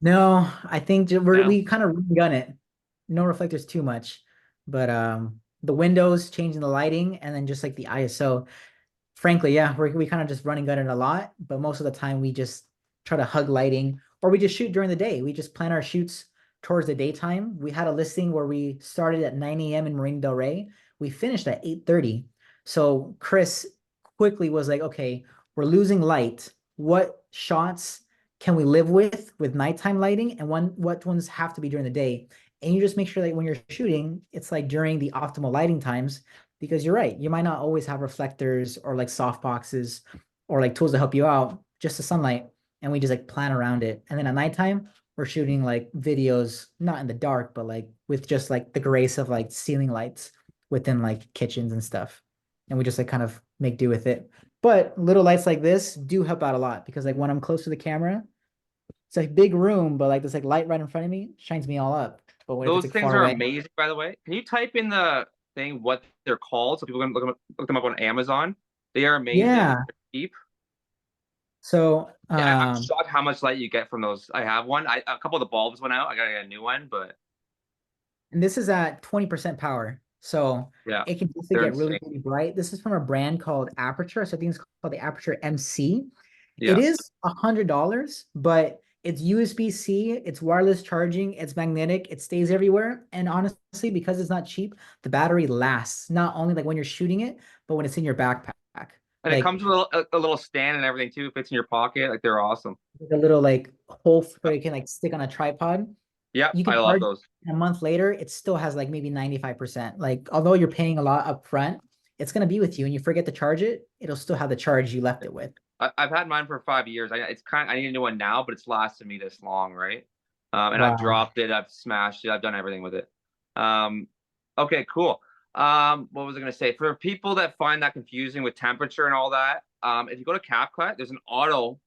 No, I think No. we kind of gun it. No reflectors too much, but the windows, changing the lighting, and then just like the ISO. Frankly, yeah, we kind of just run and gun it a lot, but most of the time we just try to hug lighting, or we just shoot during the day. We just plan our shoots towards the daytime. We had a listing where we started at 9 a.m. in Marina Del Rey. We finished at 8:30. So Krys quickly was like, okay, we're losing light. What shots can we live with nighttime lighting, and what ones have to be during the day? And you just make sure that when you're shooting, it's like during the optimal lighting times, because you're right, you might not always have reflectors or like soft boxes or like tools to help you out, just the sunlight. And we just like plan around it. And then at nighttime, we're shooting like videos, not in the dark, but like with just like the grace of like ceiling lights within like kitchens and stuff. And we just like kind of make do with it. But little lights like this do help out a lot, because like when I'm close to the camera, it's a big room, but like this like light right in front of me shines me all up. But when Those it's like things far are away, amazing, by the way. Can you type in the thing what they're called so people can look them up on Amazon? They are amazing. yeah. They're cheap. So Yeah, I'm shocked how much light you get from those. I have one. A couple of the bulbs went out. I gotta get a new one, but and this is at 20% power. So yeah, it can definitely they're get really, insane. really bright. This is from a brand called Aperture. So I think it's called the Aperture MC. Yeah. It is $100, but it's USB-C, it's wireless charging, it's magnetic, it stays everywhere. And honestly, because it's not cheap, the battery lasts not only like when you're shooting it, but when it's in your backpack. And it Like comes with a little stand and everything too. It fits in your pocket. Like they're awesome. a little like hole where you can like stick on a tripod. Yeah, You I can love charge those. it, a month later, it still has like maybe 95%. Like, although you're paying a lot up front, it's going to be with you, and you forget to charge it, it'll still have the charge you left it with. I've had mine for 5 years. I need a new one now, but it's lasted me this long, right? And I've Wow. dropped it, I've smashed it, I've done everything with it. Okay, cool. What was I gonna say? For people that find that confusing with temperature and all that, if you go to CapCut, there's an auto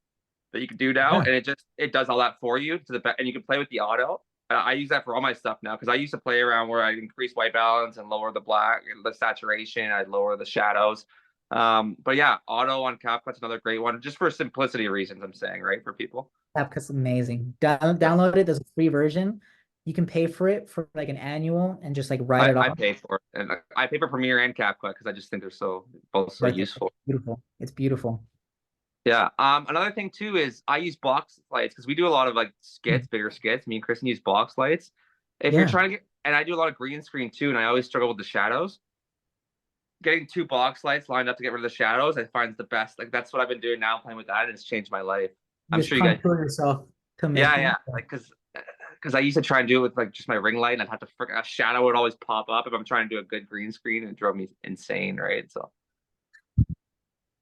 that you can do now, Yeah. and it does all that for you and you can play with the auto. I use that for all my stuff now because I used to play around where I increase white balance and lower the black, the saturation, I'd lower the shadows. But yeah, auto on CapCut's another great one, just for simplicity reasons. I'm saying, right, for people. CapCut's amazing. Download it. There's a free version. You can pay for it for like an annual and just like write it I off. pay for it, and I pay for Premiere and CapCut because I just think they're both so Worth it. useful. It's beautiful. It's beautiful. Yeah. Another thing too is I use box lights because we do a lot of like skits, bigger skits. Me and Kristen use box lights. If you're Yeah. trying to get, and I do a lot of green screen too, and I always struggle with the shadows. Getting 2 box lights lined up to get rid of the shadows, I find is the best. Like that's what I've been doing now, playing with that, and it's changed my life. I'm Just sure you guys. contour yourself to make Yeah, it. yeah. Like because I used to try and do it with like just my ring light, and I'd have to a shadow would always pop up if I'm trying to do a good green screen, and it drove me insane, right? So,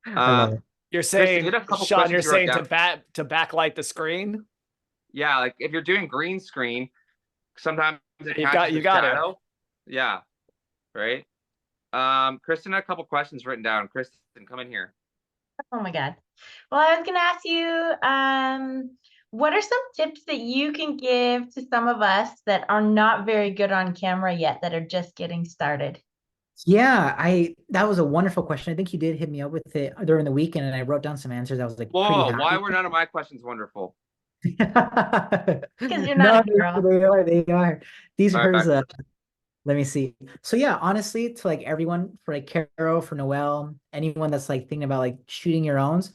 I love it. You're Kristen, you saying, had a couple Shawn, questions you're you wrote saying down. to backlight the screen? Yeah, like if you're doing green screen, sometimes it You catches the got to. shadow. Yeah, right. Kristen had a couple questions written down. Kristen, come in here. Oh my God. Well, I was going to ask you, what are some tips that you can give to some of us that are not very good on camera yet, that are just getting started? Yeah, that was a wonderful question. I think you did hit me up with it during the weekend, and I wrote down some answers. I was like pretty Whoa, why happy. were none of my questions wonderful? Because you're No, not a girl. they are. They are. These are All right, hers. Let me see. So yeah, honestly, to like everyone, for like Caro, for Noelle, anyone that's like thinking about like shooting your owns,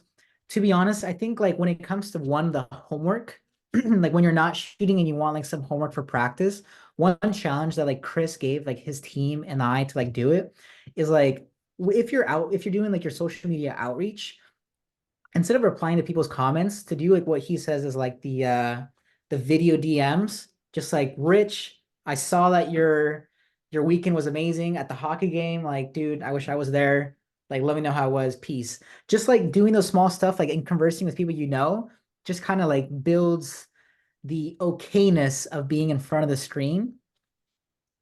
to be honest, I think like when it comes to the homework, like when you're not shooting and you want like some homework for practice, one challenge that like Krys gave like his team and I to like do it is like if you're doing like your social media outreach, instead of replying to people's comments, to do like what he says is like the video DMs, just like, Rich, I saw that your weekend was amazing at the hockey game. Like, dude, I wish I was there. Like, let me know how it was. Peace. Just like doing those small stuff, like in conversing with people just kind of like builds the okayness of being in front of the screen.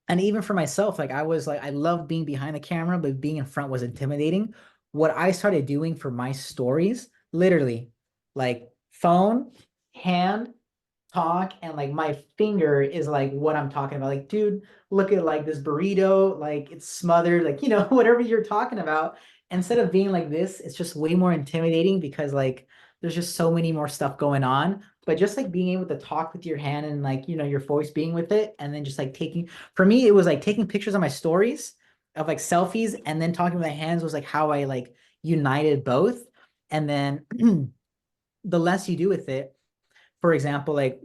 And even for myself, like I love being behind the camera, but being in front was intimidating. What I started doing for my stories, literally, like phone, hand, talk, and like my finger is like what I'm talking about. Like, dude, look at like this burrito, like it's smothered, like, whatever you're talking about. Instead of being like this, it's just way more intimidating because like there's just so many more stuff going on. But just like being able to talk with your hand and like, your voice being with it, and then just like for me, it was like taking pictures of my stories of like selfies, and then talking with my hands was like how I like united both. And then the less you do with it, for example, like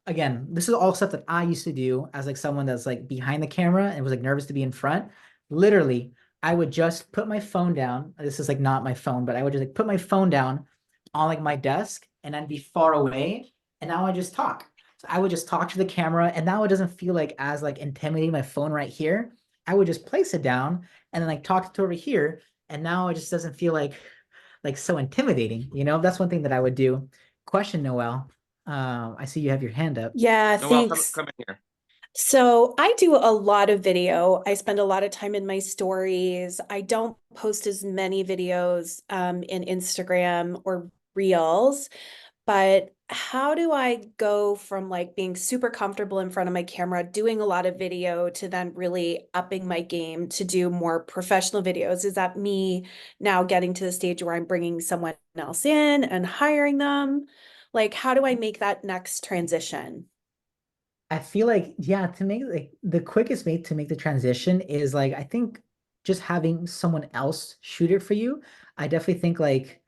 again, this is all stuff that I used to do as like someone that's like behind the camera and was like nervous to be in front. Literally, I would just put my phone down. This is like not my phone, but I would just like put my phone down on like my desk, and I'd be far away. And now I just talk. So I would just talk to the camera, and now it doesn't feel like as like intimidating, my phone right here. I would just place it down and then like talk to over here. And now it just doesn't feel like so intimidating. That's one thing that I would do. Question, Noelle. I see you have your hand up. Yeah, No, well, thanks. come in here. So I do a lot of video. I spend a lot of time in my stories. I don't post as many videos in Instagram or Reels, but how do I go from like being super comfortable in front of my camera, doing a lot of video, to then really upping my game to do more professional videos? Is that me now getting to the stage where I'm bringing someone else in and hiring them? Like, how do I make that next transition? I feel like, yeah, to make like the quickest way to make the transition is like, I think just having someone else shoot it for you. I definitely think like,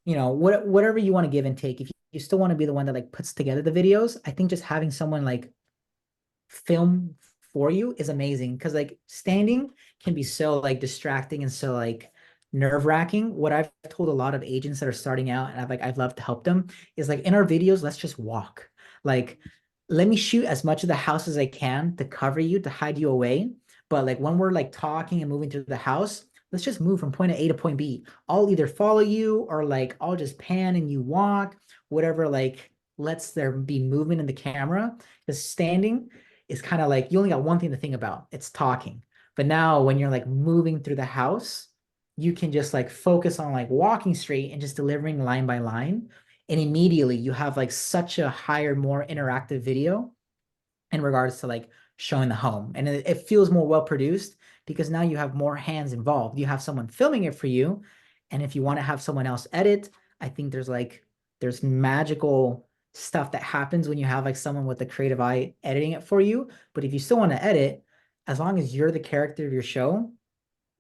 whatever you want to give and take, if you still want to be the one that like puts together the videos, I think just having someone like film for you is amazing, because like standing can be so like distracting and so like nerve-wracking. What I've told a lot of agents that are starting out, and I've loved to help them, is like, in our videos, let's just walk. Like, let me shoot as much of the house as I can to cover you, to hide you away. But like when we're like talking and moving through the house, let's just move from point A to point B. I'll either follow you, or like I'll just pan and you walk, whatever, like lets there be movement in the camera. Because standing is kind of like, you only got one thing to think about, it's talking. But now when you're like moving through the house, you can just like focus on like walking straight and just delivering line by line. And immediately you have like such a higher, more interactive video in regards to like showing the home. And it feels more well produced, because now you have more hands involved. You have someone filming it for you. And if you want to have someone else edit, I think there's magical stuff that happens when you have like someone with a creative eye editing it for you. But if you still want to edit, as long as you're the character of your show,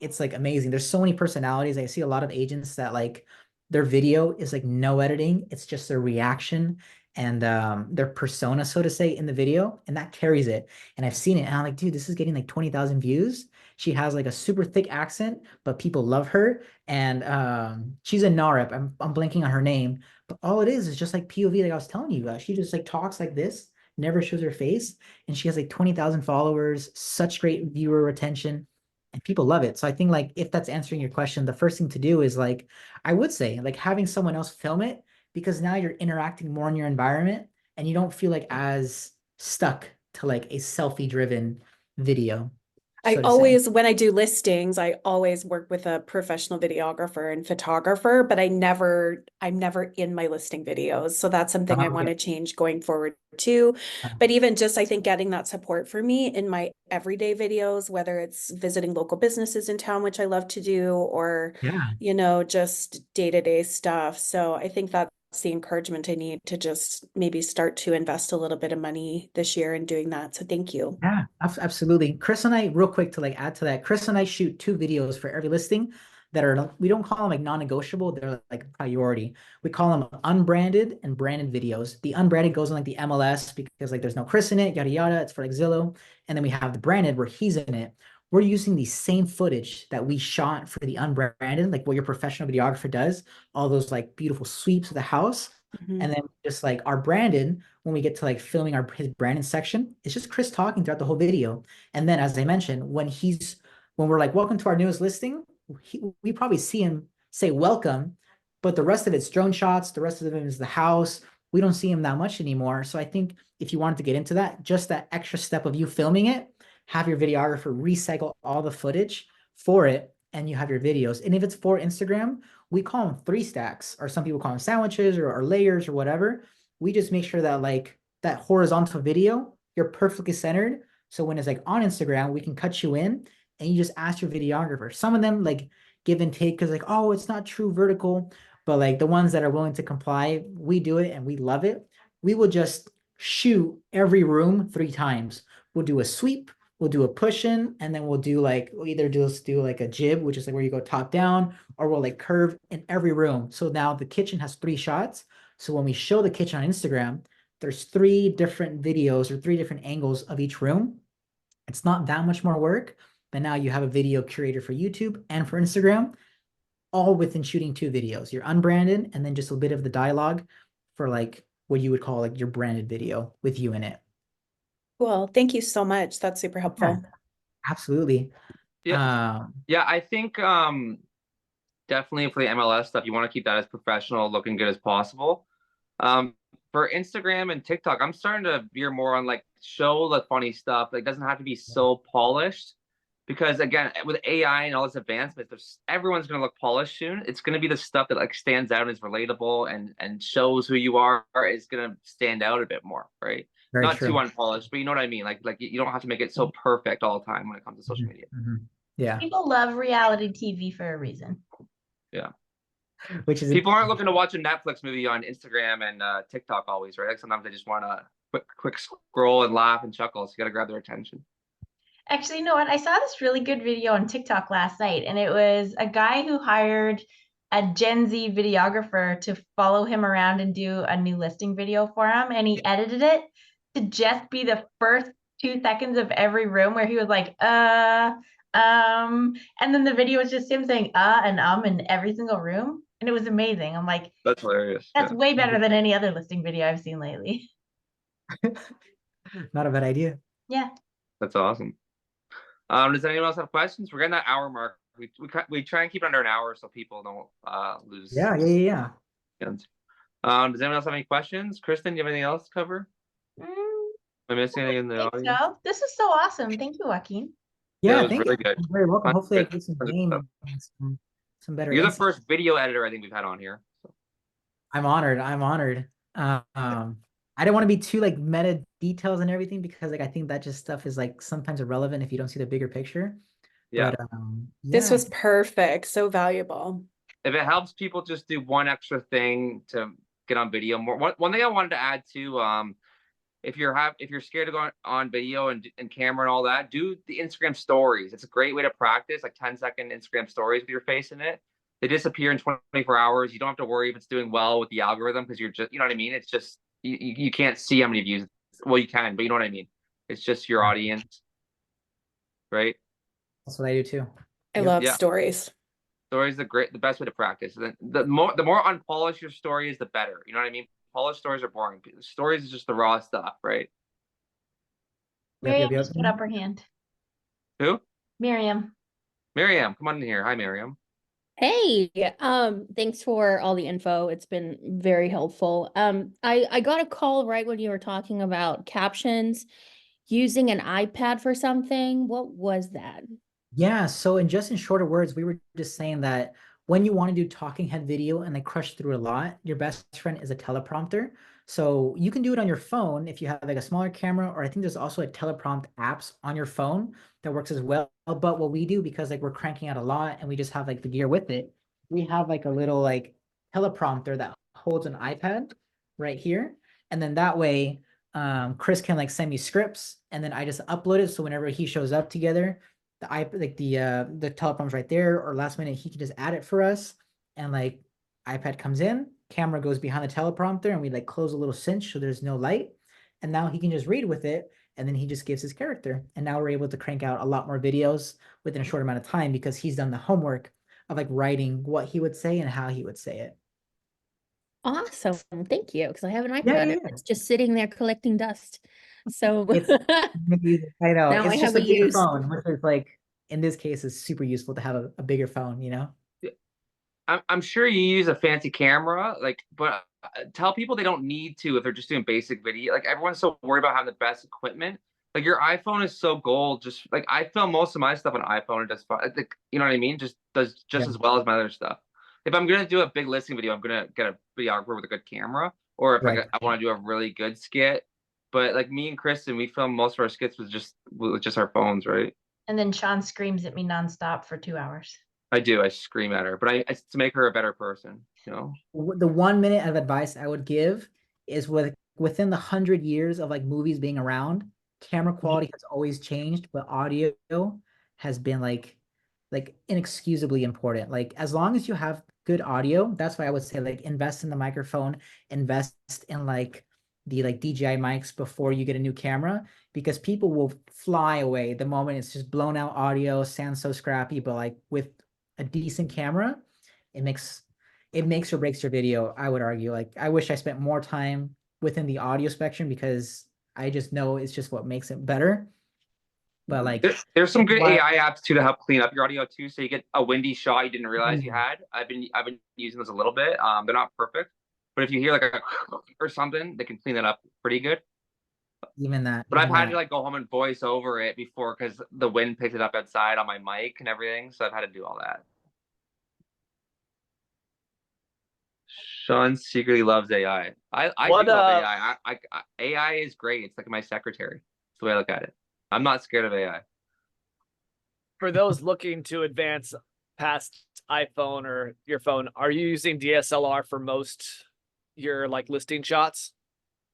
it's like amazing. There's so many personalities. I see a lot of agents that like their video is like no editing. It's just their reaction and their persona, so to say, in the video, and that carries it. And I've seen it, and I'm like, dude, this is getting like 20,000 views. She has like a super thick accent, but people love her. And she's a NAREP. I'm blanking on her name, but all it is just like POV, like I was telling you. She just like talks like this, never shows her face, and she has like 20,000 followers, such great viewer retention, and people love it. So I think like if that's answering your question, the first thing to do is like I would say like having someone else film it, because now you're interacting more in your environment and you don't feel like as stuck to like a selfie driven video, I so to say. always, when I do listings, I always work with a professional videographer and photographer, but I'm never in my listing videos. So that's something I want to change going forward too. But even just, I think getting that support for me in my everyday videos, whether it's visiting local businesses in town, which I love to do, or, Yeah. you know, just day-to-day stuff. So I think that's the encouragement I need to just maybe start to invest a little bit of money this year in doing that. So thank you. Yeah, absolutely. Krys and I, real quick to like add to that, Krys and I shoot 2 videos for every listing that are, we don't call them like non-negotiable, they're like priority. We call them unbranded and branded videos. The unbranded goes on like the MLS because like there's no Krys in it, yada yada. It's for like Zillow. And then we have the branded where he's in it. We're using the same footage that we shot for the unbranded, like what your professional videographer does, all those like beautiful sweeps of the house. Mhm. And then just like our branded, when we get to like filming his branded section, it's just Krys talking throughout the whole video. And then, as I mentioned, when we're like, welcome to our newest listing, we probably see him say welcome, but the rest of it's drone shots. The rest of it is the house. We don't see him that much anymore. So I think if you wanted to get into that, just that extra step of you filming it, have your videographer recycle all the footage for it, and you have your videos. And if it's for Instagram, we call them 3 stacks, or some people call them sandwiches or layers or whatever. We just make sure that like that horizontal video, you're perfectly centered. So when it's like on Instagram, we can cut you in and you just ask your videographer. Some of them like give and take because like, oh, it's not true vertical. But like the ones that are willing to comply, we do it and we love it. We will just shoot every room 3 times. We'll do a sweep, we'll do a push in, and then we'll either just do like a jib, which is like where you go top down, or we'll like curve in every room. So now the kitchen has 3 shots. So when we show the kitchen on Instagram, there's 3 different videos or 3 different angles of each room. It's not that much more work, but now you have a video curator for YouTube and for Instagram, all within shooting 2 videos. You're unbranded, and then just a bit of the dialogue for like what you would call like your branded video with you in it. Cool. Thank you so much. That's super helpful. Absolutely. Yeah. Yeah, I think definitely for the MLS stuff, you want to keep that as professional, looking good as possible. For Instagram and TikTok, I'm starting to veer more on like show the funny stuff. Like, it doesn't have to be so polished, because again, with AI and all this advancements, everyone's going to look polished soon. It's going to be the stuff that like stands out and is relatable and shows who you are, is going to stand out a bit more, right? Very Not true. too unpolished, but you know what I mean? Like you don't have to make it so perfect all the time when it comes to social media. Yeah. People love reality TV for a reason. Yeah. Which is People aren't looking to watch a Netflix movie on Instagram and TikTok always, right? Like sometimes they just want to quick scroll and laugh and chuckle. So you got to grab their attention. Actually, you know what? I saw this really good video on TikTok last night, and it was a guy who hired a Gen Z videographer to follow him around and do a new listing video for him. And he edited it to just be the first 2 seconds of every room where he was like, and then the video was just him saying, and in every single room. And it was amazing. I'm like, that's hilarious. That's way better than any other listing video I've seen lately. not a bad idea. Yeah. That's awesome. Does anyone else have questions? We're getting that hour mark. We try and keep it under an hour so people don't lose. Yeah. Does anyone else have any questions? Kristen, do you have anything else to cover? Am I missing anything in the audience? So. This is so awesome. Thank you, Joaquin. Yeah, thank you. You're very welcome. Hopefully I get some game and some better You're insight. the first video editor I think we've had on here. So. I'm honored. I don't want to be too like meta details and everything, because like I think that just stuff is like sometimes irrelevant if you don't see the bigger picture. Yeah. But, This was perfect. So valuable. If it helps people just do one extra thing to get on video more. One thing I wanted to add too, if you're scared to go on video and camera and all that, do the Instagram stories. It's a great way to practice, like 10-second Instagram stories with your face in it. They disappear in 24 hours. You don't have to worry if it's doing well with the algorithm because you're just, you know what I mean? It's just, you can't see how many views. Well, you can, but you know what I mean? It's just your audience, right? That's what I do too. I Yep. love Yeah. stories. Stories the best way to practice. The more unpolished your story is, the better. You know what I mean? Polished stories are boring. Stories is just the raw stuff, right? Miriam just put up her hand. Who? Miriam. Miriam, come on in here. Hi, Miriam. Hey, thanks for all the info. It's been very helpful. I got a call right when you were talking about captions using an iPad for something. What was that? Yeah, so in shorter words, we were just saying that when you want to do talking head video and like crush through a lot, your best friend is a teleprompter. So you can do it on your phone if you have like a smaller camera, or I think there's also a teleprompt apps on your phone that works as well. But what we do, because like we're cranking out a lot and we just have like the gear with it, we have like a little like teleprompter that holds an iPad right here. And then that way, Krys can like send me scripts and then I just upload it. So whenever he shows up together, the teleprompter's right there, or last minute he can just add it for us, and like iPad comes in, camera goes behind the teleprompter, and we like close a little cinch so there's no light, and now he can just read with it, and then he just gives his character, and now we're able to crank out a lot more videos within a short amount of time because he's done the homework of like writing what he would say and how he would say it. Awesome. Thank you. Because I have an iPad. Yeah, and yeah. It's just sitting there collecting dust. So It's I know now I it's have just a a bigger use. phone, which is like in this case is super useful to have a bigger phone, you know. I'm sure you use a fancy camera, like, but tell people they don't need to if they're just doing basic video. Like, everyone's so worried about having the best equipment. Like, your iPhone is so gold. Just like, I film most of my stuff on iPhone. It does fine. Like, you know what I mean? Just does just Yeah. as well as my other stuff. If I'm gonna do a big listing video, I'm gonna get a videographer with a good camera. Or if Right. I want to do a really good skit. But like me and Kristen, we film most of our skits with just our phones, right? And then Shawn screams at me nonstop for 2 hours. I do. I scream at her, but it's to make her a better person, you know? The 1 minute of advice I would give is within the 100 years of like movies being around, camera quality has always changed, but audio has been like inexcusably important. Like as long as you have good audio, that's why I would say like invest in the microphone, invest in like the like DJI mics before you get a new camera, because people will fly away the moment it's just blown out audio, sounds so scrappy. But like with a decent camera, it makes or breaks your video, I would argue. Like I wish I spent more time within the audio spectrum because I just know it's just what makes it better. But like there's some good AI apps too to help clean up your audio too, so you get a windy shot you didn't realize you had. I've been using those a little bit. They're not perfect, but if you hear like a or something, they can clean that up pretty good. Even that. But I've had to like go home and voice over it before because the wind picked it up outside on my mic and everything, so I've had to do all that. Shawn secretly loves AI. I do love AI. AI is great. It's like my secretary. That's the way I look at it. I'm not scared of AI. For those looking to advance past iPhone or your phone, are you using DSLR for most your like listing shots?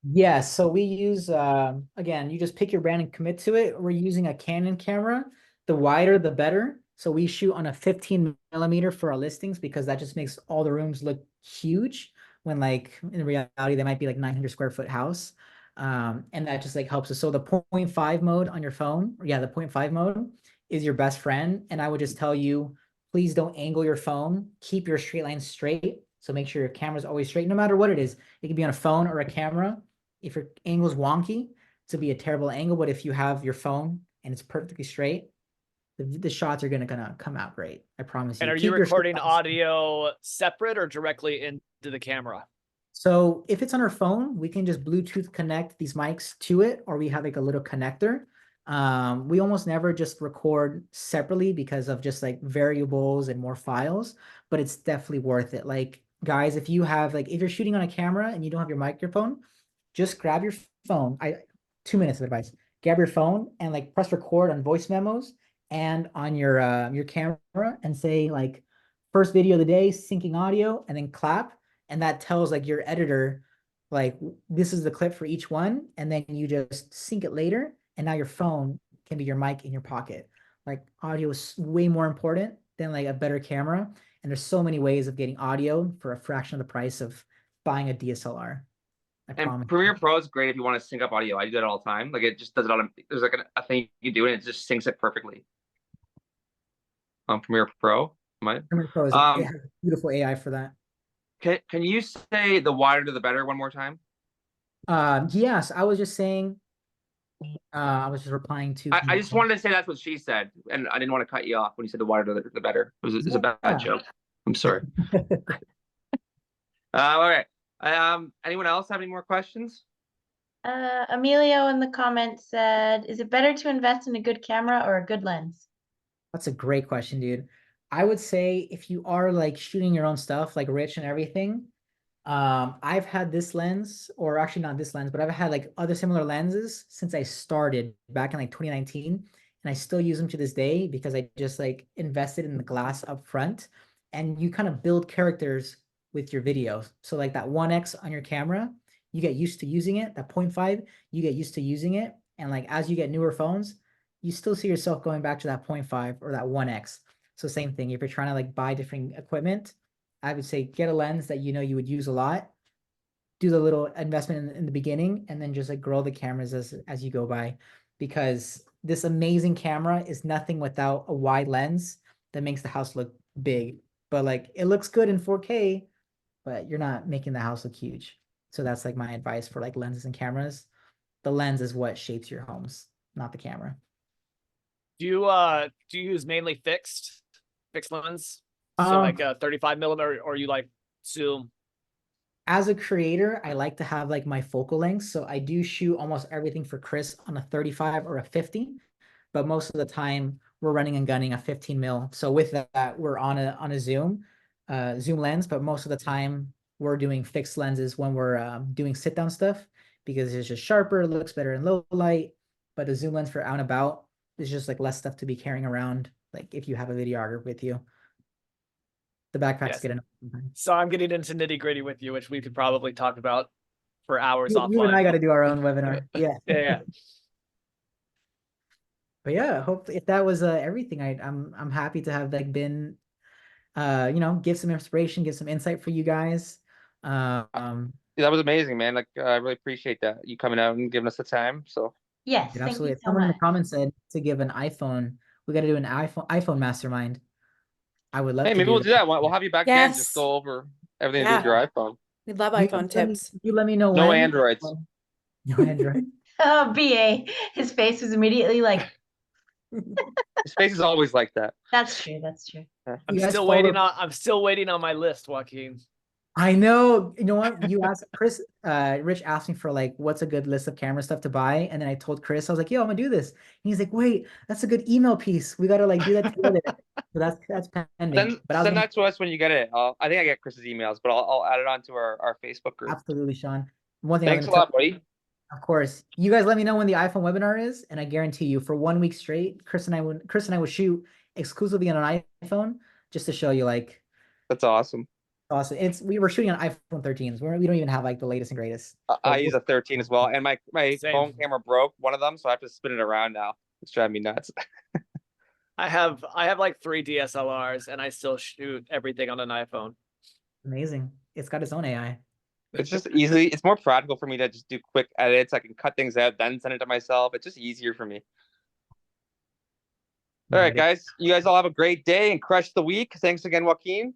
Yeah, so we use again, you just pick your brand and commit to it. We're using a Canon camera. The wider the better. So we shoot on a 15mm for our listings because that just makes all the rooms look huge when like in reality they might be like 900 square foot house. And that just like helps us. So the 0.5 mode on your phone, yeah, the 0.5 mode is your best friend. And I would just tell you, please don't angle your phone. Keep your straight line straight. So make sure your camera's always straight, no matter what it is. It can be on a phone or a camera. If your angle's wonky, it's be a terrible angle. But if you have your phone and it's perfectly straight, the shots are gonna come out great. I promise you. And are you recording audio separate or directly into the camera? So if it's on our phone, we can just Bluetooth connect these mics to it, or we have like a little connector. We almost never just record separately because of just like variables and more files, but it's definitely worth it. Like guys, if you're shooting on a camera and you don't have your microphone, just grab your phone. 2 minutes of advice. Grab your phone and like press record on voice memos and on your camera and say like first video of the day, syncing audio, and then clap. And that tells like your editor, like this is the clip for each one. And then you just sync it later. And now your phone can be your mic in your pocket. Like audio is way more important than like a better camera. And there's so many ways of getting audio for a fraction of the price of buying a DSLR. I And promise. Premiere Pro is great if you want to sync up audio. I do that all the time. Like it just does it on. There's like a thing you do, and it just syncs it perfectly. On Premiere Pro, Premiere Pro is it has beautiful AI for that. Can you say the wider the better one more time? Yes, I was just saying. I was just replying to. I just wanted to say that's what she said, and I didn't want to cut you off when you said the wider the better. It was a bad joke. I'm sorry. All right. Anyone else have any more questions? Emilio in the comments said, is it better to invest in a good camera or a good lens? That's a great question, dude. I would say if you are like shooting your own stuff, like Rich and everything, I've had this lens, or actually not this lens, but I've had like other similar lenses since I started back in like 2019, and I still use them to this day because I just like invested in the glass up front, and you kind of build characters with your videos. So like that 1x on your camera, you get used to using it. That 0.5, you get used to using it, and like as you get newer phones, you still see yourself going back to that 0.5 or that 1x. So same thing, if you're trying to like buy different equipment, I would say get a lens that you know you would use a lot, do the little investment in the beginning, and then just like grow the cameras as you go by. Because this amazing camera is nothing without a wide lens that makes the house look big. But like it looks good in 4K, but you're not making the house look huge. So that's like my advice for like lenses and cameras. The lens is what shapes your homes, not the camera. Do you use mainly fixed lens? So like a 35 millimeter, or you like zoom? As a creator, I like to have like my focal length. So I do shoot almost everything for Krys on a 35 or a 50, but most of the time we're running and gunning a 15 mil. So with that, we're on a zoom lens, but most of the time we're doing fixed lenses when we're doing sit down stuff because it's just sharper, looks better in low light. But the zoom lens for out and about is just like less stuff to be carrying around. Like if you have a videographer with you. The backpacks get enough sometimes. So I'm getting into nitty gritty with you, which we could probably talk about for hours offline. You and I got to do our own webinar. Yeah. Yeah. But yeah, hopefully if that was everything, I'm happy to have like been, give some inspiration, give some insight for you guys. That was amazing, man. Like I really appreciate that you coming out and giving us the time. So yes, thank absolutely. you so Someone in much. the comments said to give an iPhone. We got to do an iPhone mastermind. I would love. Hey, maybe we'll do that. We'll have you back in. Just Yes. go over everything to do with your iPhone. We love You iPhone let me- tips. You let me know No when. Androids. No Android. Oh, BA, his face was immediately like, His face is always like that. that's true, that's true. I'm You guys still waiting on my list, Joaquin. I know. You know what? You asked Krys, Rich asked me for like, what's a good list of camera stuff to buy? And then I told Krys, I was like, yo, I'm gonna do this. And he's like, wait, that's a good email piece. We gotta like do that together. So that's pending. But Send that to us when you get it. I think I get Chris's emails, but I'll add it onto our Facebook group. Absolutely, Shawn. One thing Thanks a lot, buddy. Of course. You guys let me know when the iPhone webinar is, and I guarantee you for 1 week straight, Krys and I would shoot exclusively on an iPhone just to show you like That's awesome. awesome. We were shooting on iPhone 13s. We don't even have like the latest and greatest. I use a 13 as well, and my Same. phone camera broke one of them, so I have to spin it around now. It's driving me nuts. I have like 3 DSLRs and I still shoot everything on an iPhone. Amazing. It's got its own AI. It's just easy. It's more practical for me to just do quick edits. I can cut things out, then send it to myself. It's just easier for me. All right, guys. You guys all have a great day and crush the week. Thanks again, Joaquin.